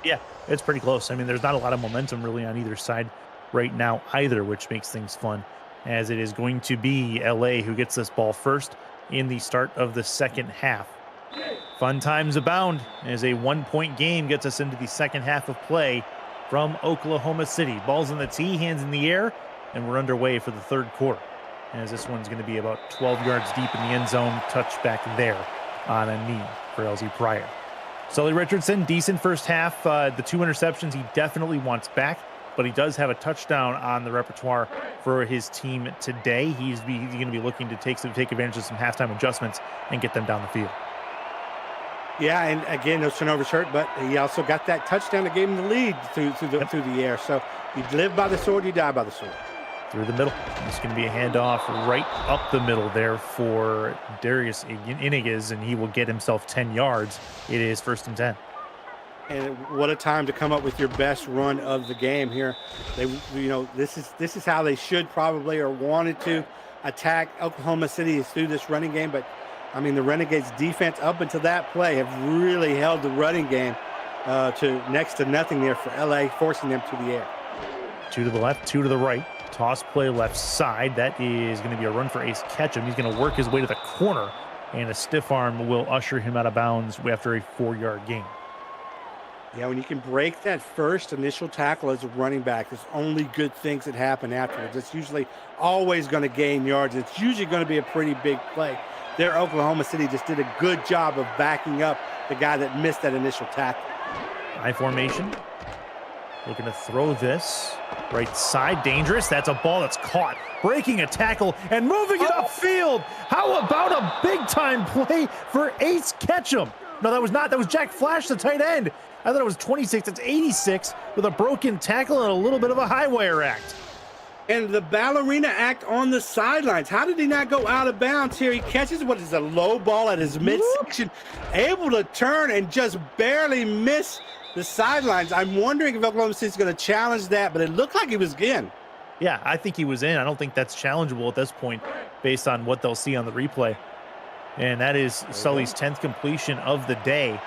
Yeah, it's pretty close. I mean, there's not a lot of momentum really on either side right now either, which makes things fun, as it is going to be LA who gets this ball first in the start of the 2nd half. Fun times abound as a 1-point game gets us into the 2nd half of play from Oklahoma City. Ball's in the tee, hands in the air, and we're underway for the 3rd quarter, as this one's going to be about 12 yards deep in the end zone, touchback there on a knee for LZ Pryor. Sully Richardson, decent 1st half. The 2 interceptions he definitely wants back, but he does have a touchdown on the repertoire for his team today. He's going to be looking to take advantage of some halftime adjustments and get them down the field. Yeah, and again, those turnovers hurt, but he also got that touchdown that gave him the lead through the air. So you live by the sword, you die by the sword. Through the middle. It's going to be a handoff right up the middle there for Darius Inigas, and he will get himself 10 yards. It is 1st and 10. And what a time to come up with your best run of the game here. This is how they should probably or wanted to attack Oklahoma City, is through this running game. But I mean, the Renegades defense up until that play have really held the running game to next to nothing there for LA, forcing them to the air. 2 to the left, 2 to the right. Toss play left side. That is going to be a run for Ace Ketchum. He's going to work his way to the corner, and a stiff arm will usher him out of bounds after a 4-yard gain. Yeah, when you can break that first initial tackle as a running back, there's only good things that happen afterwards. It's usually always going to gain yards. It's usually going to be a pretty big play. There, Oklahoma City just did a good job of backing up the guy that missed that initial tackle. High formation. Looking to throw this. Right side, dangerous. That's a ball that's caught. Breaking a tackle and moving it upfield. How about a big-time play for Ace Ketchum? No, that was not. That was Jack Flash, the tight end. I thought it was 26. It's 86 with a broken tackle and a little bit of a high wire act. And the ballerina act on the sidelines. How did he not go out of bounds here? He catches what is a low ball at his midsection, able to turn and just barely miss the sidelines. I'm wondering if Oklahoma City is going to challenge that, but it looked like he was in. Yeah, I think he was in. I don't think that's challengeable at this point based on what they'll see on the replay. And that is Sully's 10th completion of the day.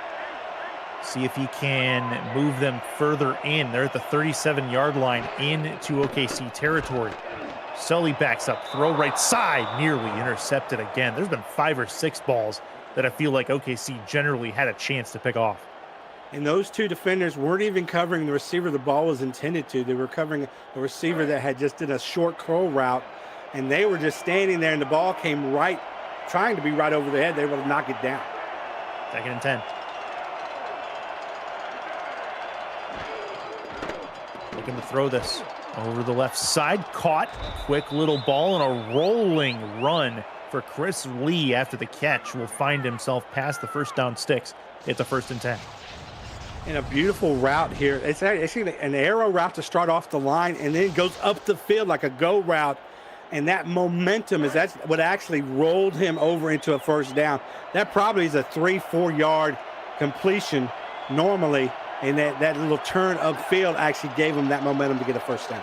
See if he can move them further in. They're at the 37-yard line into OKC territory. Sully backs up, throw right side, nearly intercepted again. There's been 5 or 6 balls that I feel like OKC generally had a chance to pick off. And those two defenders weren't even covering the receiver the ball was intended to. They were covering a receiver that had just did a short curl route, and they were just standing there, and the ball came right, trying to be right over their head. They were able to knock it down. 2nd and 10. Looking to throw this over the left side. Caught. Quick little ball and a rolling run for Chris Lee after the catch. Will find himself past the first down sticks. It's a 1st and 10. And a beautiful route here. It's actually an arrow route to start off the line and then goes up the field like a go route. And that momentum that's what actually rolled him over into a first down. That probably is a 3-4 yard completion normally. And that little turn upfield actually gave him that momentum to get a first down.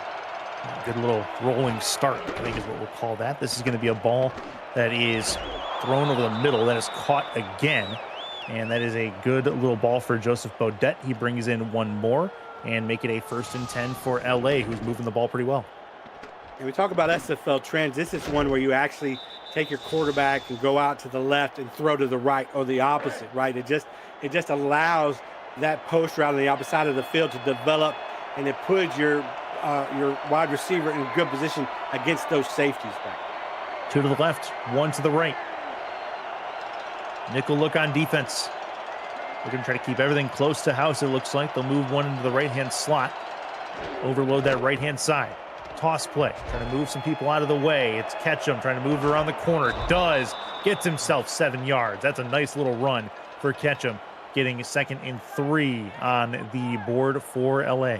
Good little rolling start, I think is what we'll call that. This is going to be a ball that is thrown over the middle, that is caught again. And that is a good little ball for Joseph Bodette. He brings in one more and make it a 1st and 10 for LA, who's moving the ball pretty well. And we talk about SFL trends. This is one where you actually take your quarterback and go out to the left and throw to the right or the opposite, right? It just allows that post route on the opposite side of the field to develop, and it puts your wide receiver in a good position against those safeties back. 2 to the left, 1 to the right. Nickel look on defense. They're going to try to keep everything close to house, it looks like. They'll move one into the right-hand slot. Overload that right-hand side. Toss play. Trying to move some people out of the way. It's Ketchum trying to move around the corner. Does. Gets himself 7 yards. That's a nice little run for Ketchum. Getting 2nd and 3 on the board for LA.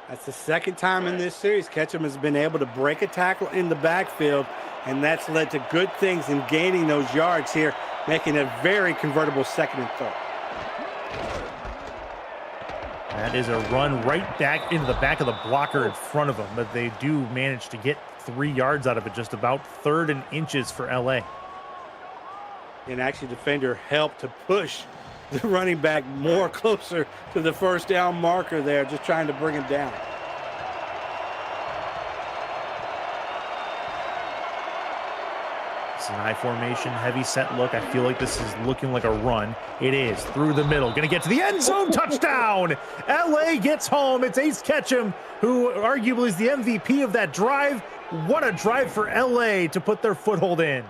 That's the 2nd time in this series Ketchum has been able to break a tackle in the backfield, and that's led to good things in gaining those yards here, making a very convertible 2nd and 3rd. That is a run right back into the back of the blocker in front of them, but they do manage to get 3 yards out of it, just about 3rd and inches for LA. And actually, defender helped to push the running back more closer to the first down marker there, just trying to bring him down. It's an I formation, heavy set look. I feel like this is looking like a run. It is through the middle. Going to get to the end zone. Touchdown! LA gets home. It's Ace Ketchum, who arguably is the MVP of that drive. What a drive for LA to put their foothold in.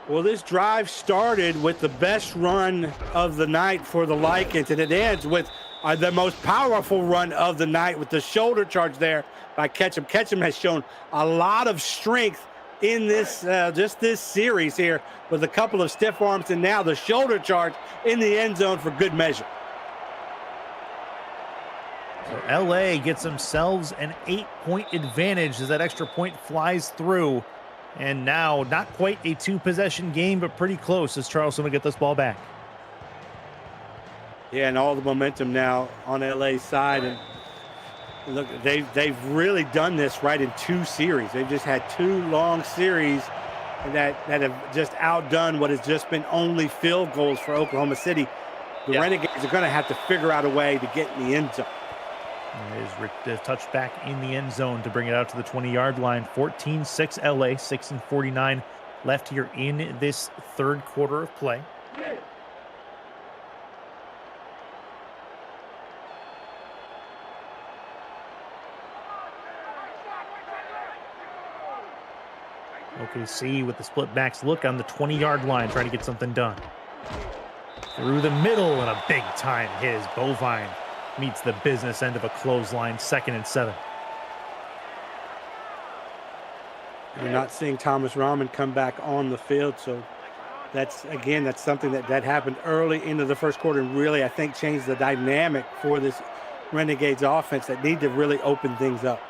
Well, this drive started with the best run of the night for the Lycans, and it ends with the most powerful run of the night with the shoulder charge there by Ketchum. Ketchum has shown a lot of strength in this just this series here with a couple of stiff arms, and now the shoulder charge in the end zone for good measure. So LA gets themselves an 8-point advantage as that extra point flies through. And now, not quite a 2-possession game, but pretty close as Charleston will get this ball back. Yeah, and all the momentum now on LA's side. And look, they've really done this right in 2 series. They've just had 2 long series that have just outdone what has just been only field goals for Oklahoma City. The Renegades are going to have to figure out a way to get in the end zone. It is touched back in the end zone to bring it out to the 20-yard line. 14-6 LA, 6:49 left here in this 3rd quarter of play. OKC with the split backs look on the 20-yard line, trying to get something done. Through the middle and a big time hit as Bovine meets the business end of a clothesline. 2nd and 7. You're not seeing Thomas Rahman come back on the field, so that's something that happened early into the 1st quarter and really, I think, changed the dynamic for this Renegades offense that need to really open things up.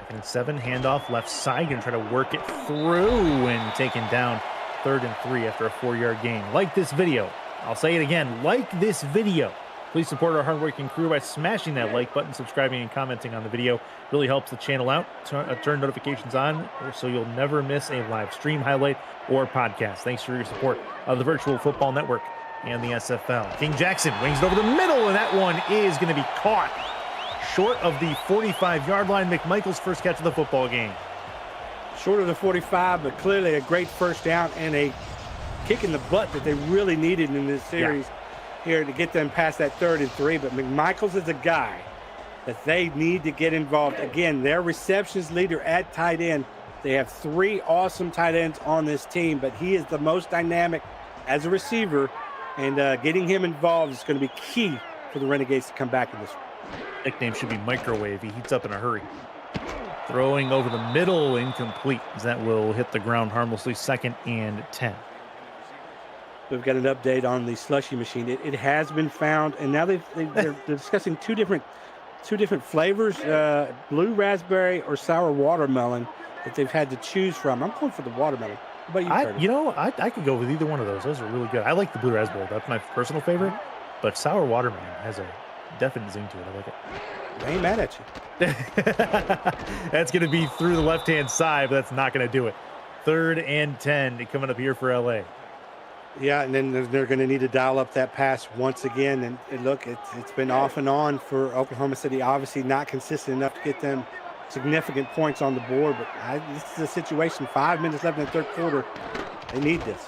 2nd and 7, handoff left side, gonna try to work it through and taken down. 3rd and 3 after a 4-yard gain. Like this video. I'll say it again, like this video. Please support our hardworking crew by smashing that like button, subscribing, and commenting on the video. Really helps the channel out. Turn notifications on so you'll never miss a live stream highlight or podcast. Thanks for your support of the Virtual Football Network. and the SFL. King Jackson wings it over the middle, and that one is going to be caught short of the 45-yard line. McMichael's first catch of the football game. Short of the 45, but clearly a great first down and a kick in the butt that they really needed in this series here to get them past that 3rd and 3. But McMichael's is a guy that they need to get involved. Again, their receptions leader at tight end. They have 3 awesome tight ends on this team, but he is the most dynamic as a receiver, and getting him involved is going to be key for the Renegades to come back in this one. Nickname should be Microwave. He heats up in a hurry. Throwing over the middle, incomplete, as that will hit the ground harmlessly. 2nd and 10. We've got an update on the slushy machine. It has been found, and now they're discussing two different flavors, blue raspberry or sour watermelon, that they've had to choose from. I'm going for the watermelon. What about you, Curtis? I could go with either one of those. Those are really good. I like the blue raspberry. That's my personal favorite. But sour watermelon has a definite zing to it. I like it. I ain't mad at you. That's going to be through the left-hand side, but that's not going to do it. 3rd and 10 coming up here for LA. Yeah, and then they're going to need to dial up that pass once again. And look, it's been off and on for Oklahoma City. Obviously not consistent enough to get them significant points on the board. But this is a situation, 5 minutes left in the 3rd quarter. They need this.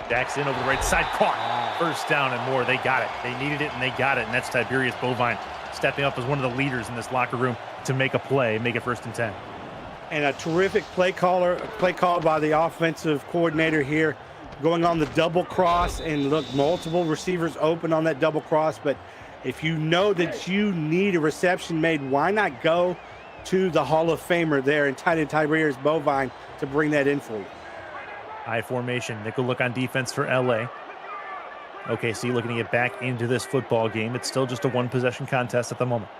Jackson over the right side, caught. First down and more. They got it. They needed it, and they got it. And that's Tiberius Bovine stepping up as one of the leaders in this locker room to make a play, make it 1st and 10. And a terrific play call by the offensive coordinator here, going on the double cross. And look, multiple receivers open on that double cross. But if you know that you need a reception made, why not go to the Hall of Famer there and tight end Tiberius Bovine to bring that in for you? High formation, nickel look on defense for LA. OKC looking to get back into this football game. It's still just a 1-possession contest at the moment.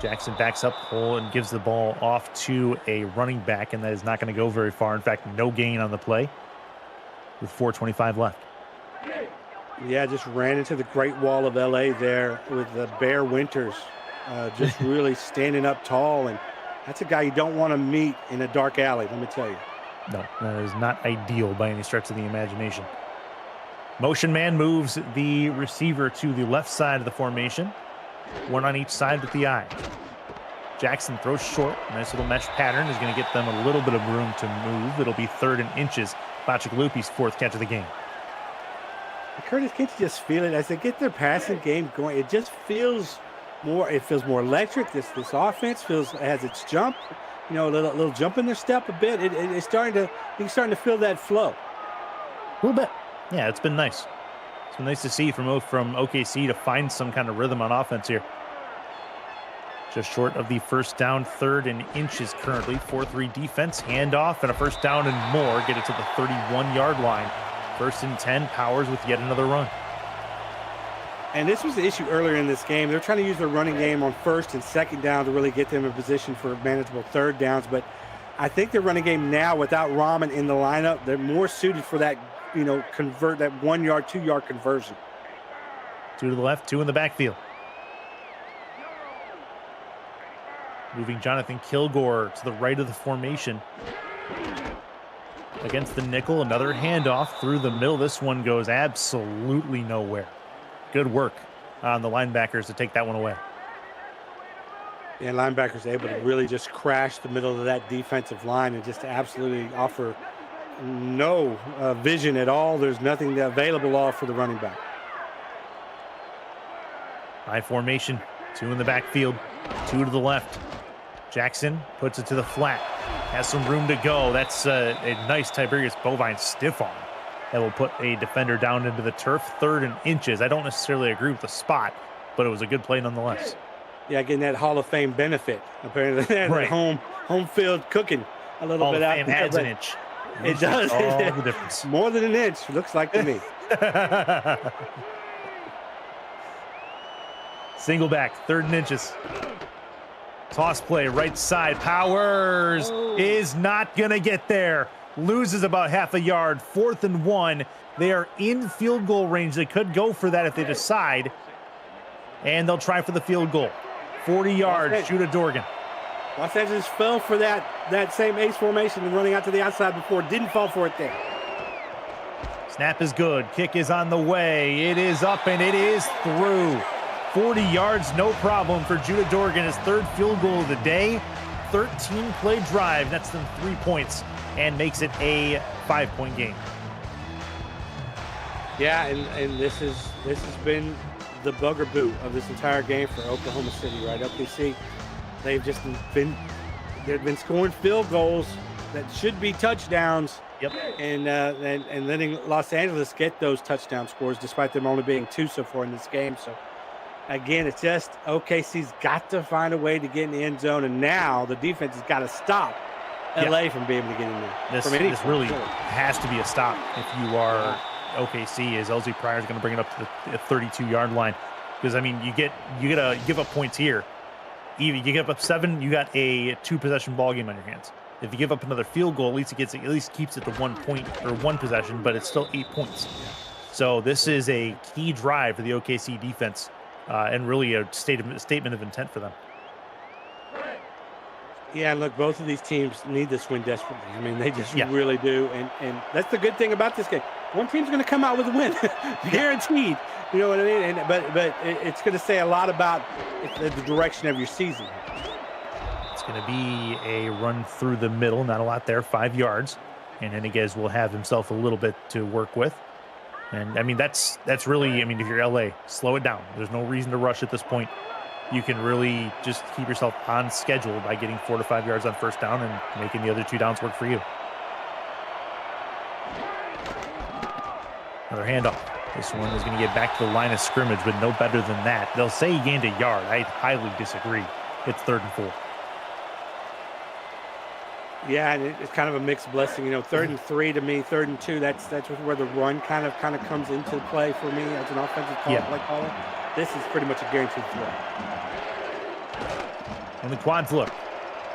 Jackson backs up hole and gives the ball off to a running back, and that is not going to go very far. In fact, no gain on the play with 4:25 left. Yeah, just ran into the Great Wall of LA there with the Bear Winters just really standing up tall. And that's a guy you don't want to meet in a dark alley, let me tell you. No, that is not ideal by any stretch of the imagination. Motion man moves the receiver to the left side of the formation. One on each side with the eye. Jackson throws short. Nice little mesh pattern is going to get them a little bit of room to move. It'll be 3rd and inches. Bachikalupi's 4th catch of the game. Curtis, can't you just feel it as they get their passing game going? It just feels more. It feels more electric. This offense has its jump. You know, a little jump in their step a bit. It's starting to feel that flow. A little bit. Yeah, it's been nice. It's been nice to see from OKC to find some kind of rhythm on offense here. Just short of the first down, 3rd and inches currently. 4-3 defense, handoff, and a first down and more. Get it to the 31-yard line. 1st and 10, Powers with yet another run. And this was the issue earlier in this game. They're trying to use their running game on 1st and 2nd down to really get them in position for manageable 3rd downs. But I think their running game now, without Rahman in the lineup, they're more suited for that, convert that 1-yard, 2-yard conversion. 2 to the left, 2 in the backfield. Moving Jonathan Kilgore to the right of the formation. Against the nickel, another handoff through the middle. This one goes absolutely nowhere. Good work on the linebackers to take that one away. Yeah, linebackers able to really just crash the middle of that defensive line and just absolutely offer no vision at all. There's nothing available off for the running back. High formation, 2 in the backfield, 2 to the left. Jackson puts it to the flat. Has some room to go. That's a nice Tiberius Bovine stiff arm that will put a defender down into the turf. 3rd and inches. I don't necessarily agree with the spot, but it was a good play nonetheless. Yeah, getting that Hall of Fame benefit. Apparently, right. home field cooking a little Hall bit of out Fame there. adds an inch. It does. All the difference. More than an inch, looks like to me. Single back, 3rd and inches. Toss play, right side. Powers is not going to get there. Loses about half a yard. 4th and 1. They are in field goal range. They could go for that if they decide. And they'll try for the field goal. 40 yards, Judah Dorgan. Los Angeles fell for that same ace formation and running out to the outside before. Didn't fall for it there. Snap is good. Kick is on the way. It is up and it is through. 40 yards, no problem for Judah Dorgan. His third field goal of the day. 13-play drive, nets them 3 points and makes it a 5-point game. Yeah, and this has been the bugaboo of this entire game for Oklahoma City, right? OKC, they've been scoring field goals that should be touchdowns. Yep. And letting Los Angeles get those touchdown scores, despite them only being 2 so far in this game. So again, it's just OKC's got to find a way to get in the end zone, and now the defense has got to stop LA from being able to get in there. This really has to be a stop if you are OKC, as LZ Pryor is going to bring it up to the 32-yard line. Because, I mean, you gotta give up points here. Even you give up 7, you got a 2-possession ball game on your hands. If you give up another field goal, at least keeps it to 1 point or 1 possession, but it's still 8 points. So this is a key drive for the OKC defense, and really a statement of intent for them. Yeah, look, both of these teams need this win desperately. I mean, they just really do, and that's the good thing about this game. One team's going to come out with a win, guaranteed. You know what I mean? But it's going to say a lot about the direction of your season. It's going to be a run through the middle, not a lot there, 5 yards, and Henniges will have himself a little bit to work with. And I mean, that's really, I mean, if you're LA, slow it down. There's no reason to rush at this point. You can really just keep yourself on schedule by getting 4 to 5 yards on first down and making the other 2 downs work for you. Another handoff. This one is going to get back to the line of scrimmage, but no better than that. They'll say he gained a yard. I highly disagree. It's 3rd and 4. Yeah, and it's kind of a mixed blessing. You know, 3rd and 3 to me, 3rd and 2. That's where the run kind of comes into play for me as an offensive play caller. This is pretty much a guaranteed throw. And the quads look.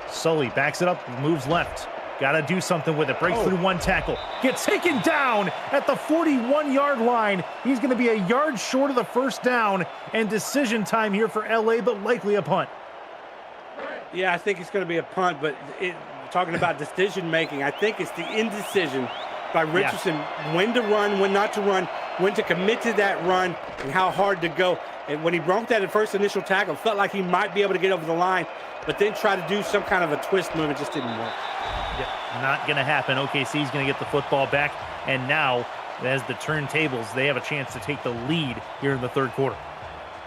Sully backs it up, moves left. Got to do something with it. Breaks through 1 tackle. Gets taken down at the 41-yard line. He's going to be a yard short of the first down, and decision time here for LA, but likely a punt. Yeah, I think it's going to be a punt, but talking about decision making, I think it's the indecision by Richardson, when to run, when not to run, when to commit to that run, and how hard to go. And when he broke that first initial tackle, felt like he might be able to get over the line, but then try to do some kind of a twist move. It just didn't work. Not going to happen. OKC's going to get the football back, and now, as the turntables, they have a chance to take the lead here in the 3rd quarter.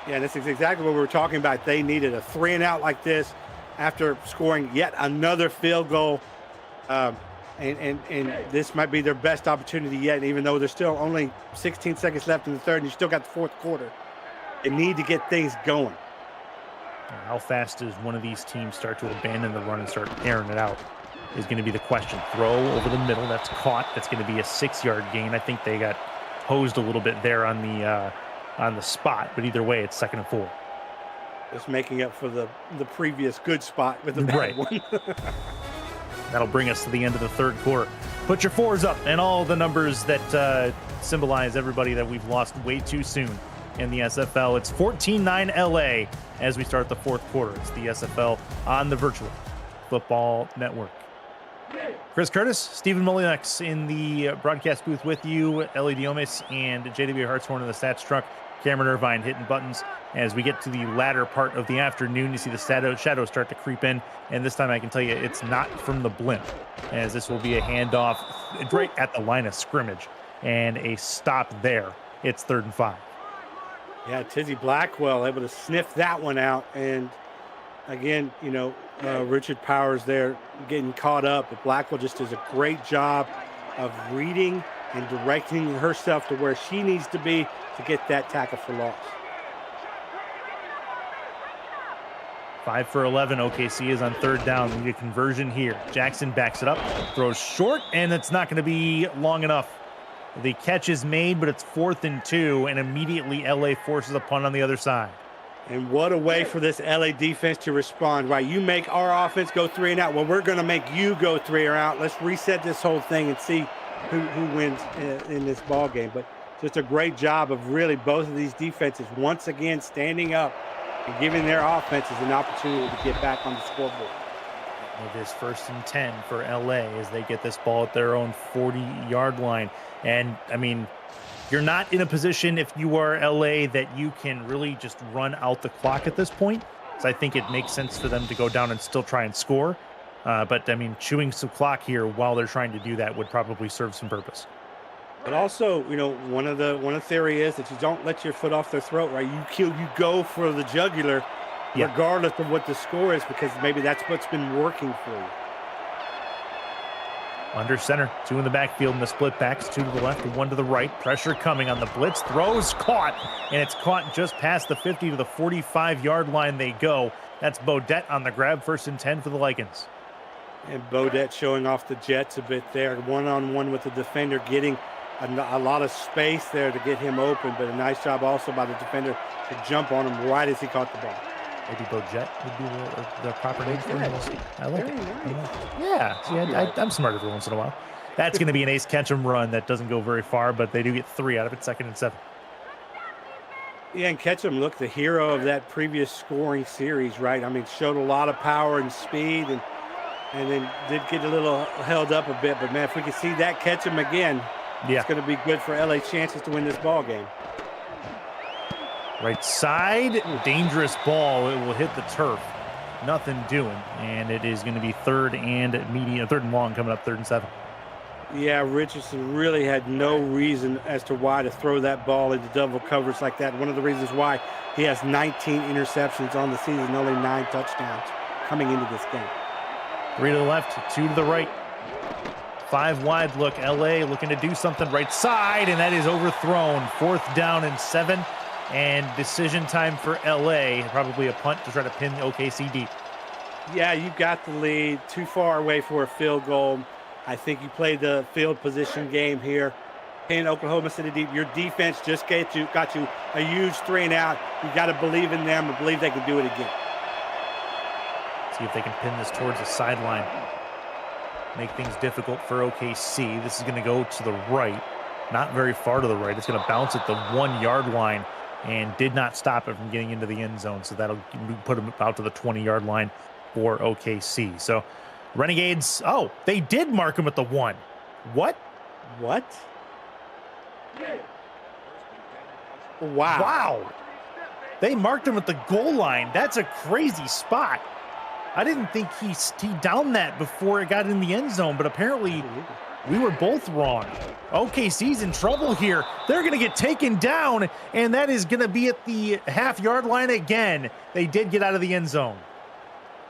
Yeah, this is exactly what we were talking about. They needed a 3-and-out like this after scoring yet another field goal. And this might be their best opportunity yet, even though there's still only 16 seconds left in the 3rd, and you still got the 4th quarter. They need to get things going. How fast does one of these teams start to abandon the run and start airing it out is going to be the question. Throw over the middle, that's caught. That's going to be a 6-yard gain. I think they got posed a little bit there on the spot, but either way, it's 2nd and 4. Just making up for the previous good spot with the bad one. That'll bring us to the end of the 3rd quarter. Put your 4s up and all the numbers that symbolize everybody that we've lost way too soon in the SFL. It's 14-9 LA as we start the 4th quarter. It's the SFL on the Virtual Football Network. Chris Curtis, Stephen Molinax in the broadcast booth with you, Ellie Diomis and JW Hartshorn in the stats truck. Cameron Irvine hitting buttons. As we get to the latter part of the afternoon, you see the shadows start to creep in, and this time I can tell you it's not from the blimp, as this will be a handoff right at the line of scrimmage and a stop there. It's 3rd and 5. Yeah, Tizzy Blackwell able to sniff that one out, and again, you know, Richard Powers there getting caught up, but Blackwell just does a great job of reading and directing herself to where she needs to be to get that tackle for loss. 5 for 11. OKC is on 3rd down. We need a conversion here. Jackson backs it up, throws short, and it's not going to be long enough. The catch is made, but it's 4th and 2, and immediately LA forces a punt on the other side. And what a way for this LA defense to respond, right? You make our offense go 3-and-out. Well, we're going to make you go 3-and-out. Let's reset this whole thing and see who wins in this ball game. But just a great job of really both of these defenses once again standing up and giving their offenses an opportunity to get back on the scoreboard. It is 1st and 10 for LA as they get this ball at their own 40-yard line. And I mean, you're not in a position if you are LA that you can really just run out the clock at this point. So I think it makes sense for them to go down and still try and score. But I mean, chewing some clock here while they're trying to do that would probably serve some purpose. But also, one of the theory is that you don't let your foot off their throat, right? You go for the jugular, Yeah. regardless of what the score is, because maybe that's what's been working for you. Under center, 2 in the backfield in the split backs, 2 to the left and 1 to the right. Pressure coming on the blitz, throws caught, and it's caught just past the 50 to the 45-yard line they go. That's Bodette on the grab, 1st and 10 for the Lycans. And Bodette showing off the Jets a bit there, one-on-one with the defender, getting a lot of space there to get him open, but a nice job also by the defender to jump on him right as he caught the ball. Maybe Bojet would be the proper name for him. I like it. Nice. Yeah, see, I'm smart every once in a while. That's going to be an ace catch 'em run that doesn't go very far, but they do get 3 out of it, 2nd and 7. Yeah, and Ketchum looked the hero of that previous scoring series, right? I mean, showed a lot of power and speed, and then did get a little held up a bit. But man, if we could see that Ketchum again, Yeah. it's going to be good for LA's chances to win this ball game. Right side, dangerous ball. It will hit the turf. Nothing doing, and it is going to be 3rd and long coming up, 3rd and 7. Yeah, Richardson really had no reason as to why to throw that ball into double coverage like that. One of the reasons why he has 19 interceptions on the season, only 9 touchdowns coming into this game. 3 to the left, 2 to the right. 5 wide look. LA looking to do something right side, and that is overthrown. 4th down and 7, and decision time for LA. Probably a punt to try to pin OKC deep. Yeah, you got the lead. Too far away for a field goal. I think you played the field position game here. Pin Oklahoma City deep. Your defense just got you a huge 3 and out. You got to believe in them and believe they can do it again. See if they can pin this towards the sideline. Make things difficult for OKC. This is going to go to the right. Not very far to the right. It's going to bounce at the 1-yard line and did not stop it from getting into the end zone. So that'll put them out to the 20-yard line for OKC. So Renegades, they did mark him at the 1. What? What? Wow. Wow. They marked him at the goal line. That's a crazy spot. I didn't think he downed that before it got in the end zone, but apparently we were both wrong. OKC's in trouble here. They're going to get taken down, and that is going to be at the half-yard line again. They did get out of the end zone.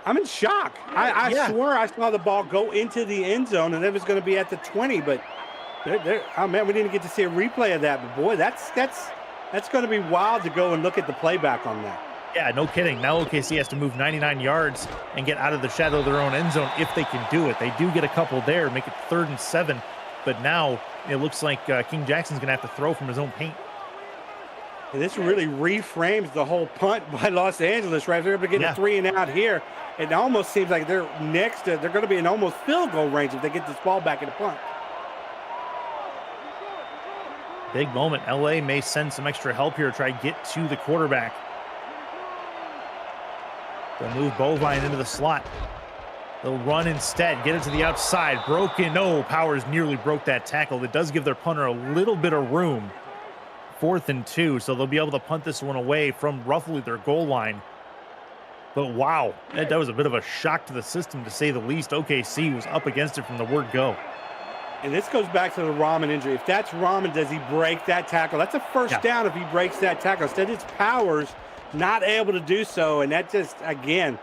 I'm in shock. I swear I saw the ball go into the end zone, and it was going to be at the 20, but oh man, we didn't get to see a replay of that. But boy, that's going to be wild to go and look at the playback on that. Yeah, no kidding. Now OKC has to move 99 yards and get out of the shadow of their own end zone if they can do it. They do get a couple there, make it 3rd and 7, but now it looks like King Jackson's going to have to throw from his own paint. And this really reframes the whole punt by Los Angeles, right? They're able to get a 3 and out here. It almost seems like they're going to be in almost field goal range if they get this ball back in the punt. Big moment. LA may send some extra help here to try to get to the quarterback. They'll move Bovine into the slot. They'll run instead, get it to the outside. Broken. No, Powers nearly broke that tackle. That does give their punter a little bit of room. 4th and 2, so they'll be able to punt this one away from roughly their goal line. But wow, that was a bit of a shock to the system, to say the least. OKC was up against it from the word go. And this goes back to the Rahman injury. If that's Rahman, does he break that tackle? That's a first down if he breaks that tackle. Instead, it's Powers not able to do so, and that just, again,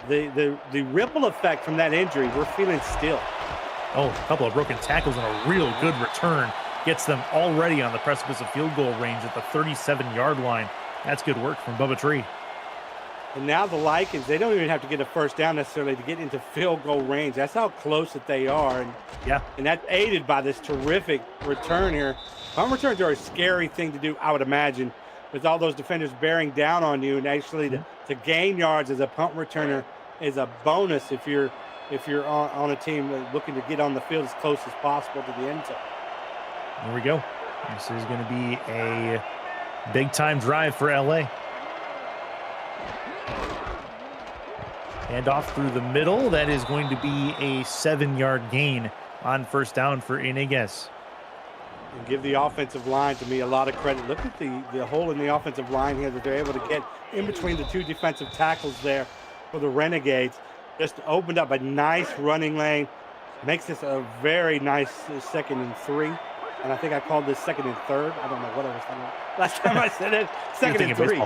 the ripple effect from that injury, we're feeling still. Oh, a couple of broken tackles and a real good return gets them already on the precipice of field goal range at the 37-yard line. That's good work from Bubba Tree. And now the Lycans, they don't even have to get a first down necessarily to get into field goal range. That's how close that they are. And that's aided by this terrific return here. Punt returns are a scary thing to do, I would imagine, with all those defenders bearing down on you. And actually to gain yards as a punt returner is a bonus if you're on a team looking to get on the field as close as possible to the end zone. Here we go. This is going to be a big-time drive for LA. And off through the middle. That is going to be a 7-yard gain on first down for Iniguez. And give the offensive line, to me, a lot of credit. Look at the hole in the offensive line here that they're able to get in between the two defensive tackles there for the Renegades. Just opened up a nice running lane. Makes this a very nice 2nd and 3. And I think I called this 2nd and 3rd. I don't know what I was thinking. Last time I said it, 2nd and 3.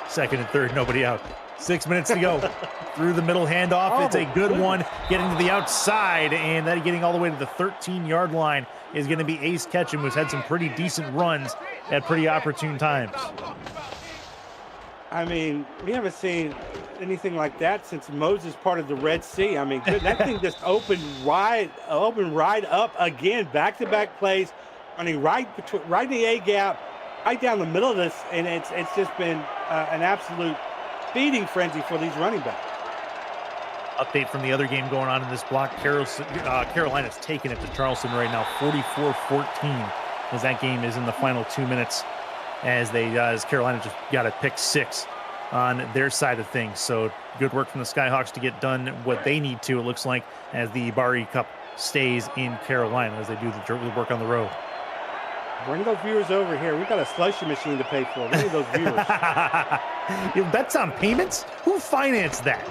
2nd and 3rd, nobody out. 6 minutes to go. Through the middle handoff. It's a good one. Getting to the outside, and that getting all the way to the 13-yard line is going to be Ace Ketchum, who's had some pretty decent runs at pretty opportune times. I mean, we haven't seen anything like that since Moses parted the Red Sea. I mean, that thing just opened right up again. Back-to-back plays, running right in the A gap, right down the middle of this, and it's just been an absolute feeding frenzy for these running backs. Update from the other game going on in this block. Carolina's taking it to Charleston right now, 44-14, as that game is in the final 2 minutes, as Carolina just got a pick 6 on their side of things. So good work from the Skyhawks to get done what they need to, it looks like, as the Bari Cup stays in Carolina as they do the work on the road. Bring those viewers over here. We've got a slushy machine to pay for. We need those viewers. You bets on payments? Who financed that?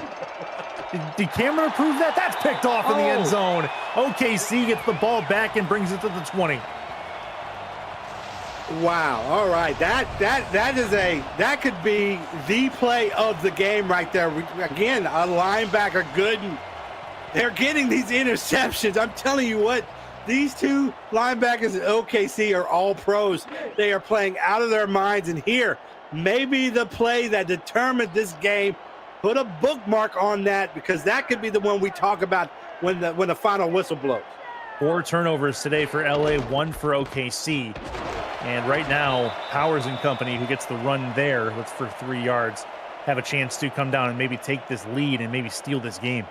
Did Cameron approve that? That's picked off in the end zone. OKC gets the ball back and brings it to the 20. Wow. All right. That could be the play of the game right there. Again, a linebacker good. And they're getting these interceptions. I'm telling you what. These two linebackers at OKC are all pros. They are playing out of their minds. And here, maybe the play that determined this game, put a bookmark on that, because that could be the one we talk about when the final whistle blows. 4 turnovers today for LA, 1 for OKC. And right now, Powers and company, who gets the run there, that's for 3 yards, have a chance to come down and maybe take this lead and maybe steal this game.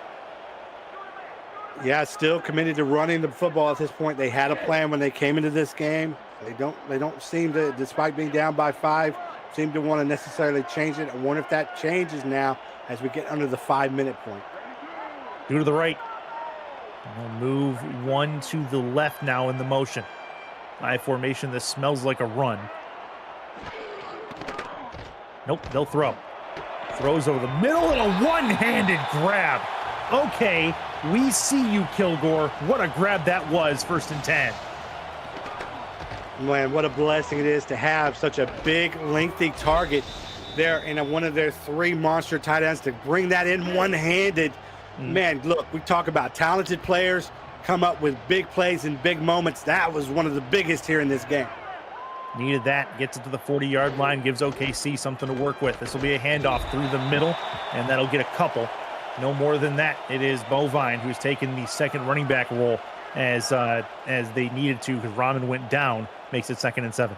Yeah, still committed to running the football at this point. They had a plan when they came into this game. They don't seem to, despite being down by 5, seem to want to necessarily change it. I wonder if that changes now as we get under the 5-minute point. 2 to the right. We'll move 1 to the left now in the motion. I formation, this smells like a run. Nope, they'll throw. Throws over the middle and a one-handed grab. Okay, we see you, Kilgore. What a grab that was, 1st and 10. Man, what a blessing it is to have such a big, lengthy target there in one of their 3 monster tight ends to bring that in one-handed. Man, look, we talk about talented players come up with big plays and big moments. That was one of the biggest here in this game. Needed that, gets it to the 40-yard line, gives OKC something to work with. This will be a handoff through the middle, and that'll get a couple. No more than that. It is Bovine who's taken the second running back role as they needed to, because Rahman went down, makes it 2nd and 7.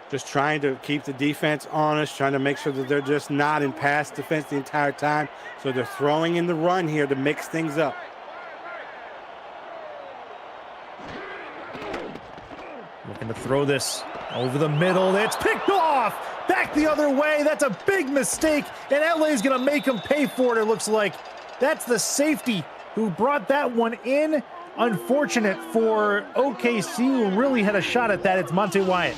Just trying to keep the defense honest, trying to make sure that they're just not in pass defense the entire time. So they're throwing in the run here to mix things up. Looking to throw this over the middle. It's picked off. Back the other way. That's a big mistake, and LA's going to make him pay for it, it looks like. That's the safety who brought that one in. Unfortunate for OKC, who really had a shot at that. It's Monte Wyatt.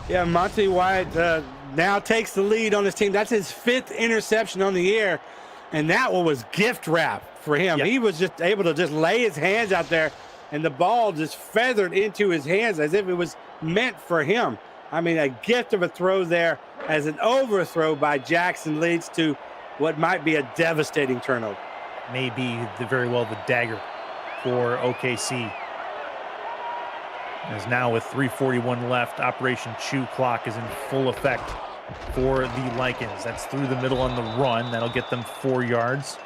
Yeah, Monte Wyatt now takes the lead on his team. That's his 5th interception on the year, and that one was gift wrap for him. Yep. He was just able to just lay his hands out there, and the ball just feathered into his hands as if it was meant for him. I mean, a gift of a throw there, as an overthrow by Jackson leads to what might be a devastating turnover. Maybe very well the dagger for OKC. As now with 3:41 left, Operation Chew clock is in full effect for the Lycans. That's through the middle on the run. That'll get them 4 yards.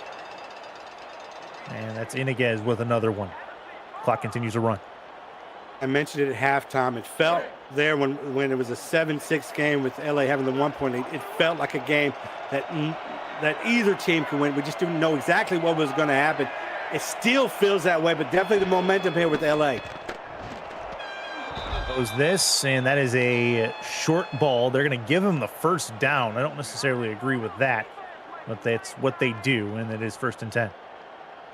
And that's Iniguez with another one. Clock continues to run. I mentioned it at halftime. It felt there when it was a 7-6 game with LA having the 1 point. It felt like a game that either team could win. We just didn't know exactly what was going to happen. It still feels that way, but definitely the momentum here with LA. Goes this, and that is a short ball. They're going to give him the first down. I don't necessarily agree with that, but that's what they do, and it is 1st and 10.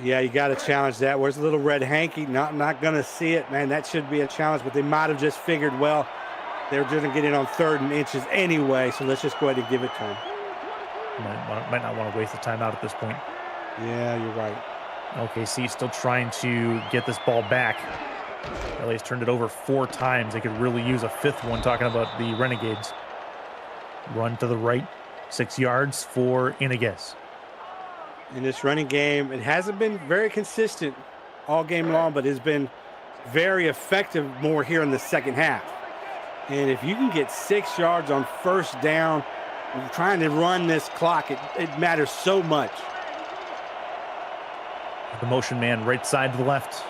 Yeah, you got to challenge that. Where's the little red hanky? Not going to see it, man. That should be a challenge, but they might have just figured, well, they're going to get in on 3rd and inches anyway, so let's just go ahead and give it to them. Might not want to waste the timeout at this point. Yeah, you're right. OKC still trying to get this ball back. LA's turned it over 4 times. They could really use a 5th one, talking about the Renegades. Run to the right, 6 yards for Iniguez. In this running game, it hasn't been very consistent all game long, but it's been very effective more here in the second half. And if you can get 6 yards on 1st down, trying to run this clock, it matters so much. The motion man right side to the left.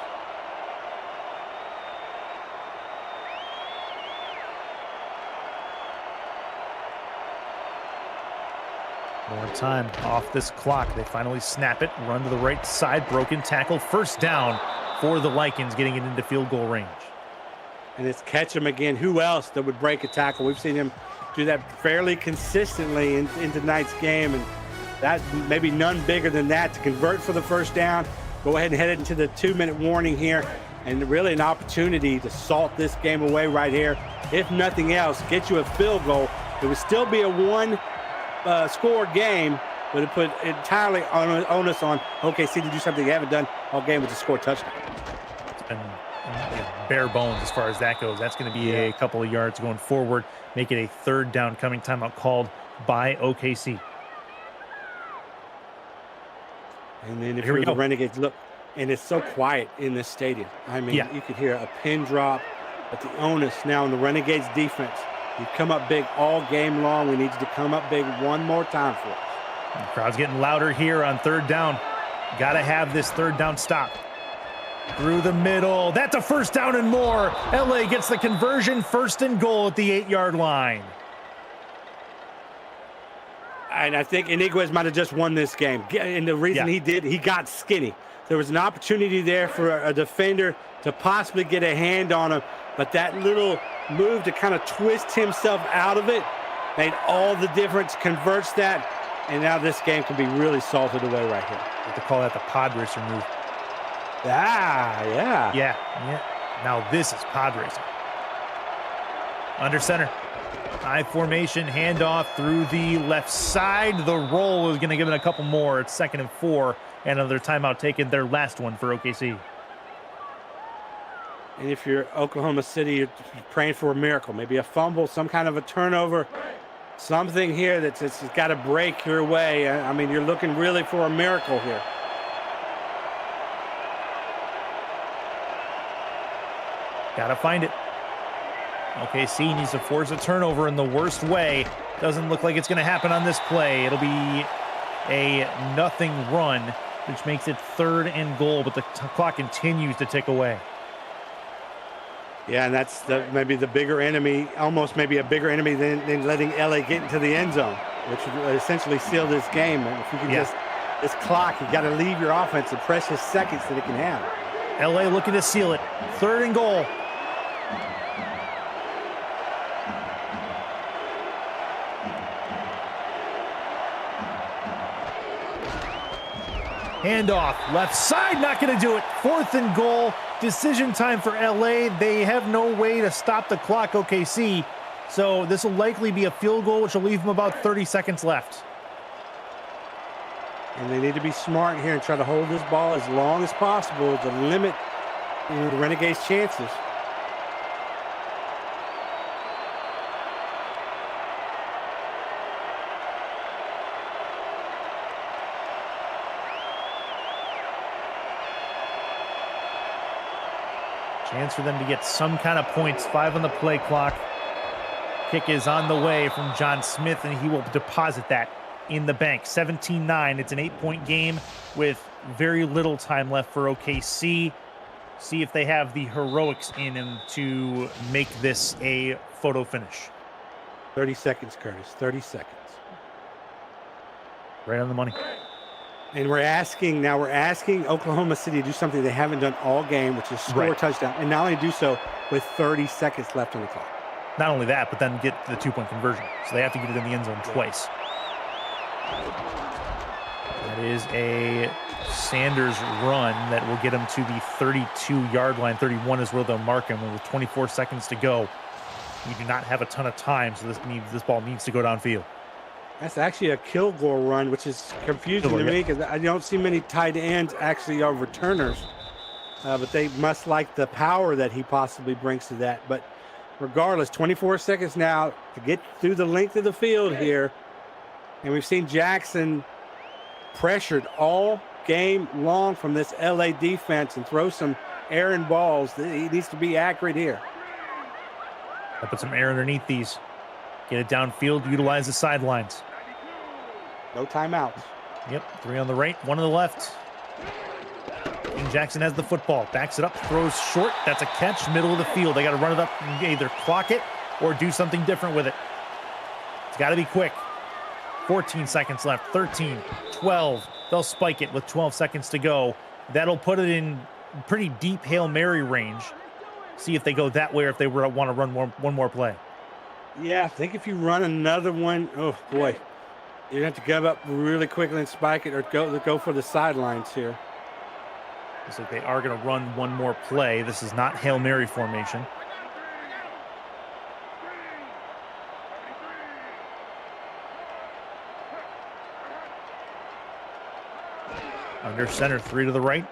More time off this clock. They finally snap it, run to the right side, broken tackle, 1st down for the Lycans, getting it into field goal range. And it's catch him again. Who else that would break a tackle? We've seen him do that fairly consistently in tonight's game, and that maybe none bigger than that to convert for the 1st down. Go ahead and head into the 2-minute warning here, and really an opportunity to salt this game away right here. If nothing else, get you a field goal. It would still be a 1 score game, but it put entirely onus on OKC to do something they haven't done all game, which is score a touchdown. It's been bare bones as far as that goes. That's going to be a couple of yards going forward, make it a 3rd down coming. Timeout called by OKC. And then if you're the Renegades, look, and it's so quiet in this stadium. I mean, you could hear a pin drop, but the onus now on the Renegades defense. You've come up big all game long. We need you to come up big one more time for us. The crowd's getting louder here on 3rd down. Got to have this 3rd down stop. Through the middle. That's a 1st down and more. LA gets the conversion, 1st and goal at the 8-yard line. And I think Iniguez might have just won this game. And the reason he did, he got skinny. There was an opportunity there for a defender to possibly get a hand on him, but that little move to kind of twist himself out of it made all the difference, converts that, and now this game can be really salted away right here. I have to call that the pod racer move. Yeah. Now this is pod racing. Under center. High formation, handoff through the left side. The roll is going to give it a couple more. It's 2nd and 4. And another timeout taken, their last one for OKC. And if you're Oklahoma City, you're praying for a miracle, maybe a fumble, some kind of a turnover, something here that's got to break your way. I mean, you're looking really for a miracle here. Got to find it. OKC needs to force a turnover in the worst way. Doesn't look like it's going to happen on this play. It'll be a nothing run, which makes it 3rd and goal, but the clock continues to tick away. Yeah, and that's maybe the bigger enemy, almost maybe a bigger enemy than letting LA get into the end zone, which would essentially seal this game. And if you can just, this clock, you got to leave your offense the precious seconds that it can have. LA looking to seal it. 3rd and goal. Handoff, left side, not going to do it. 4th and goal, decision time for LA. They have no way to stop the clock, OKC. So this will likely be a field goal, which will leave them about 30 seconds left. And they need to be smart here and try to hold this ball as long as possible to limit the Renegades' chances. Chance for them to get some kind of points. 5 on the play clock. Kick is on the way from John Smith, and he will deposit that in the bank. 17-9. It's an 8-point game with very little time left for OKC. See if they have the heroics in them to make this a photo finish. 30 seconds, Curtis. 30 seconds. Right on the money. And we're asking Oklahoma City to do something they haven't done all game, which is score a touchdown. And not only do so, with 30 seconds left on the clock. Not only that, but then get the 2-point conversion. So they have to get it in the end zone twice. That is a Sanders run that will get him to the 32-yard line. 31 is where they'll mark him. And with 24 seconds to go, you do not have a ton of time, so this ball needs to go downfield. That's actually a kill goal run, which is confusing to me because I don't see many tight ends actually are returners. But they must like the power that he possibly brings to that. But regardless, 24 seconds now to get through the length of the field here. And we've seen Jackson pressured all game long from this LA defense and throw some errant balls. He needs to be accurate here. I'll put some air underneath these. Get it downfield, utilize the sidelines. No timeouts. Yep, 3 on the right, 1 on the left. King Jackson has the football, backs it up, throws short. That's a catch, middle of the field. They got to run it up and either clock it or do something different with it. It's got to be quick. 14 seconds left, 13, 12. They'll spike it with 12 seconds to go. That'll put it in pretty deep Hail Mary range. See if they go that way or if they want to run one more play. Yeah, I think if you run another one, oh boy, you have to give up really quickly and spike it or go for the sidelines here. Looks like they are going to run one more play. This is not Hail Mary formation. Under center, 3 to the right,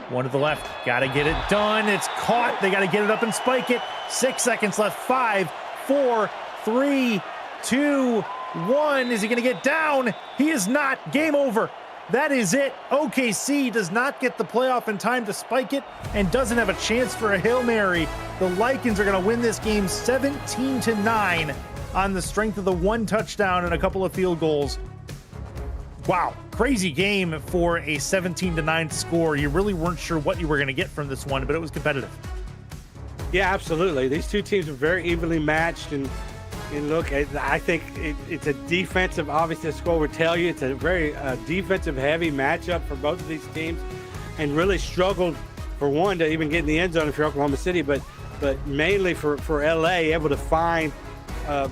1 to the left. Got to get it done. It's caught. They got to get it up and spike it. 6 seconds left. 5, 4, 3, 2, 1. Is he going to get down? He is not. Game over. That is it. OKC does not get the playoff in time to spike it and doesn't have a chance for a Hail Mary. The Lycans are going to win this game 17-9 on the strength of the 1 touchdown and a couple of field goals. Wow, crazy game for a 17-9 score. You really weren't sure what you were going to get from this one, but it was competitive. Yeah, absolutely. These two teams are very evenly matched, and look, I think it's a defensive. Obviously, the score would tell you it's a very defensive-heavy matchup for both of these teams, and really struggled for one to even get in the end zone if you're Oklahoma City, but mainly for LA, able to find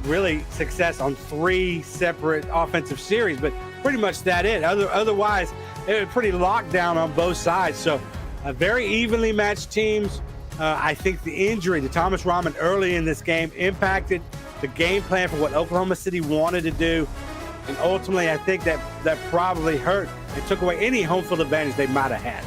really success on 3 separate offensive series, but pretty much that it. Otherwise, it was pretty locked down on both sides. So, very evenly matched teams. I think the injury to Thomas Rahman early in this game impacted the game plan for what Oklahoma City wanted to do. And ultimately, I think that probably hurt and took away any home field advantage they might have had.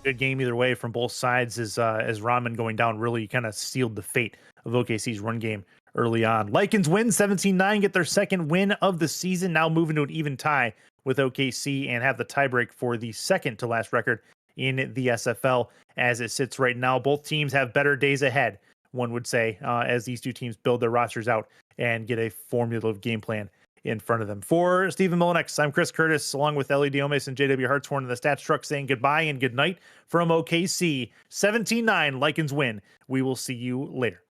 Good game either way from both sides as Rahman going down really kind of sealed the fate of OKC's run game early on. Lycans win 17-9, get their second win of the season, now moving to an even tie with OKC and have the tiebreak for the second to last record in the SFL as it sits right now. Both teams have better days ahead, one would say, as these two teams build their rosters out and get a formulative game plan in front of them. For Stephen Molinex, I'm Chris Curtis, along with Ellie Diomes and JW Hartshorn in the Stats Truck, saying goodbye and good night from OKC. 17-9, Lycans win. We will see you later.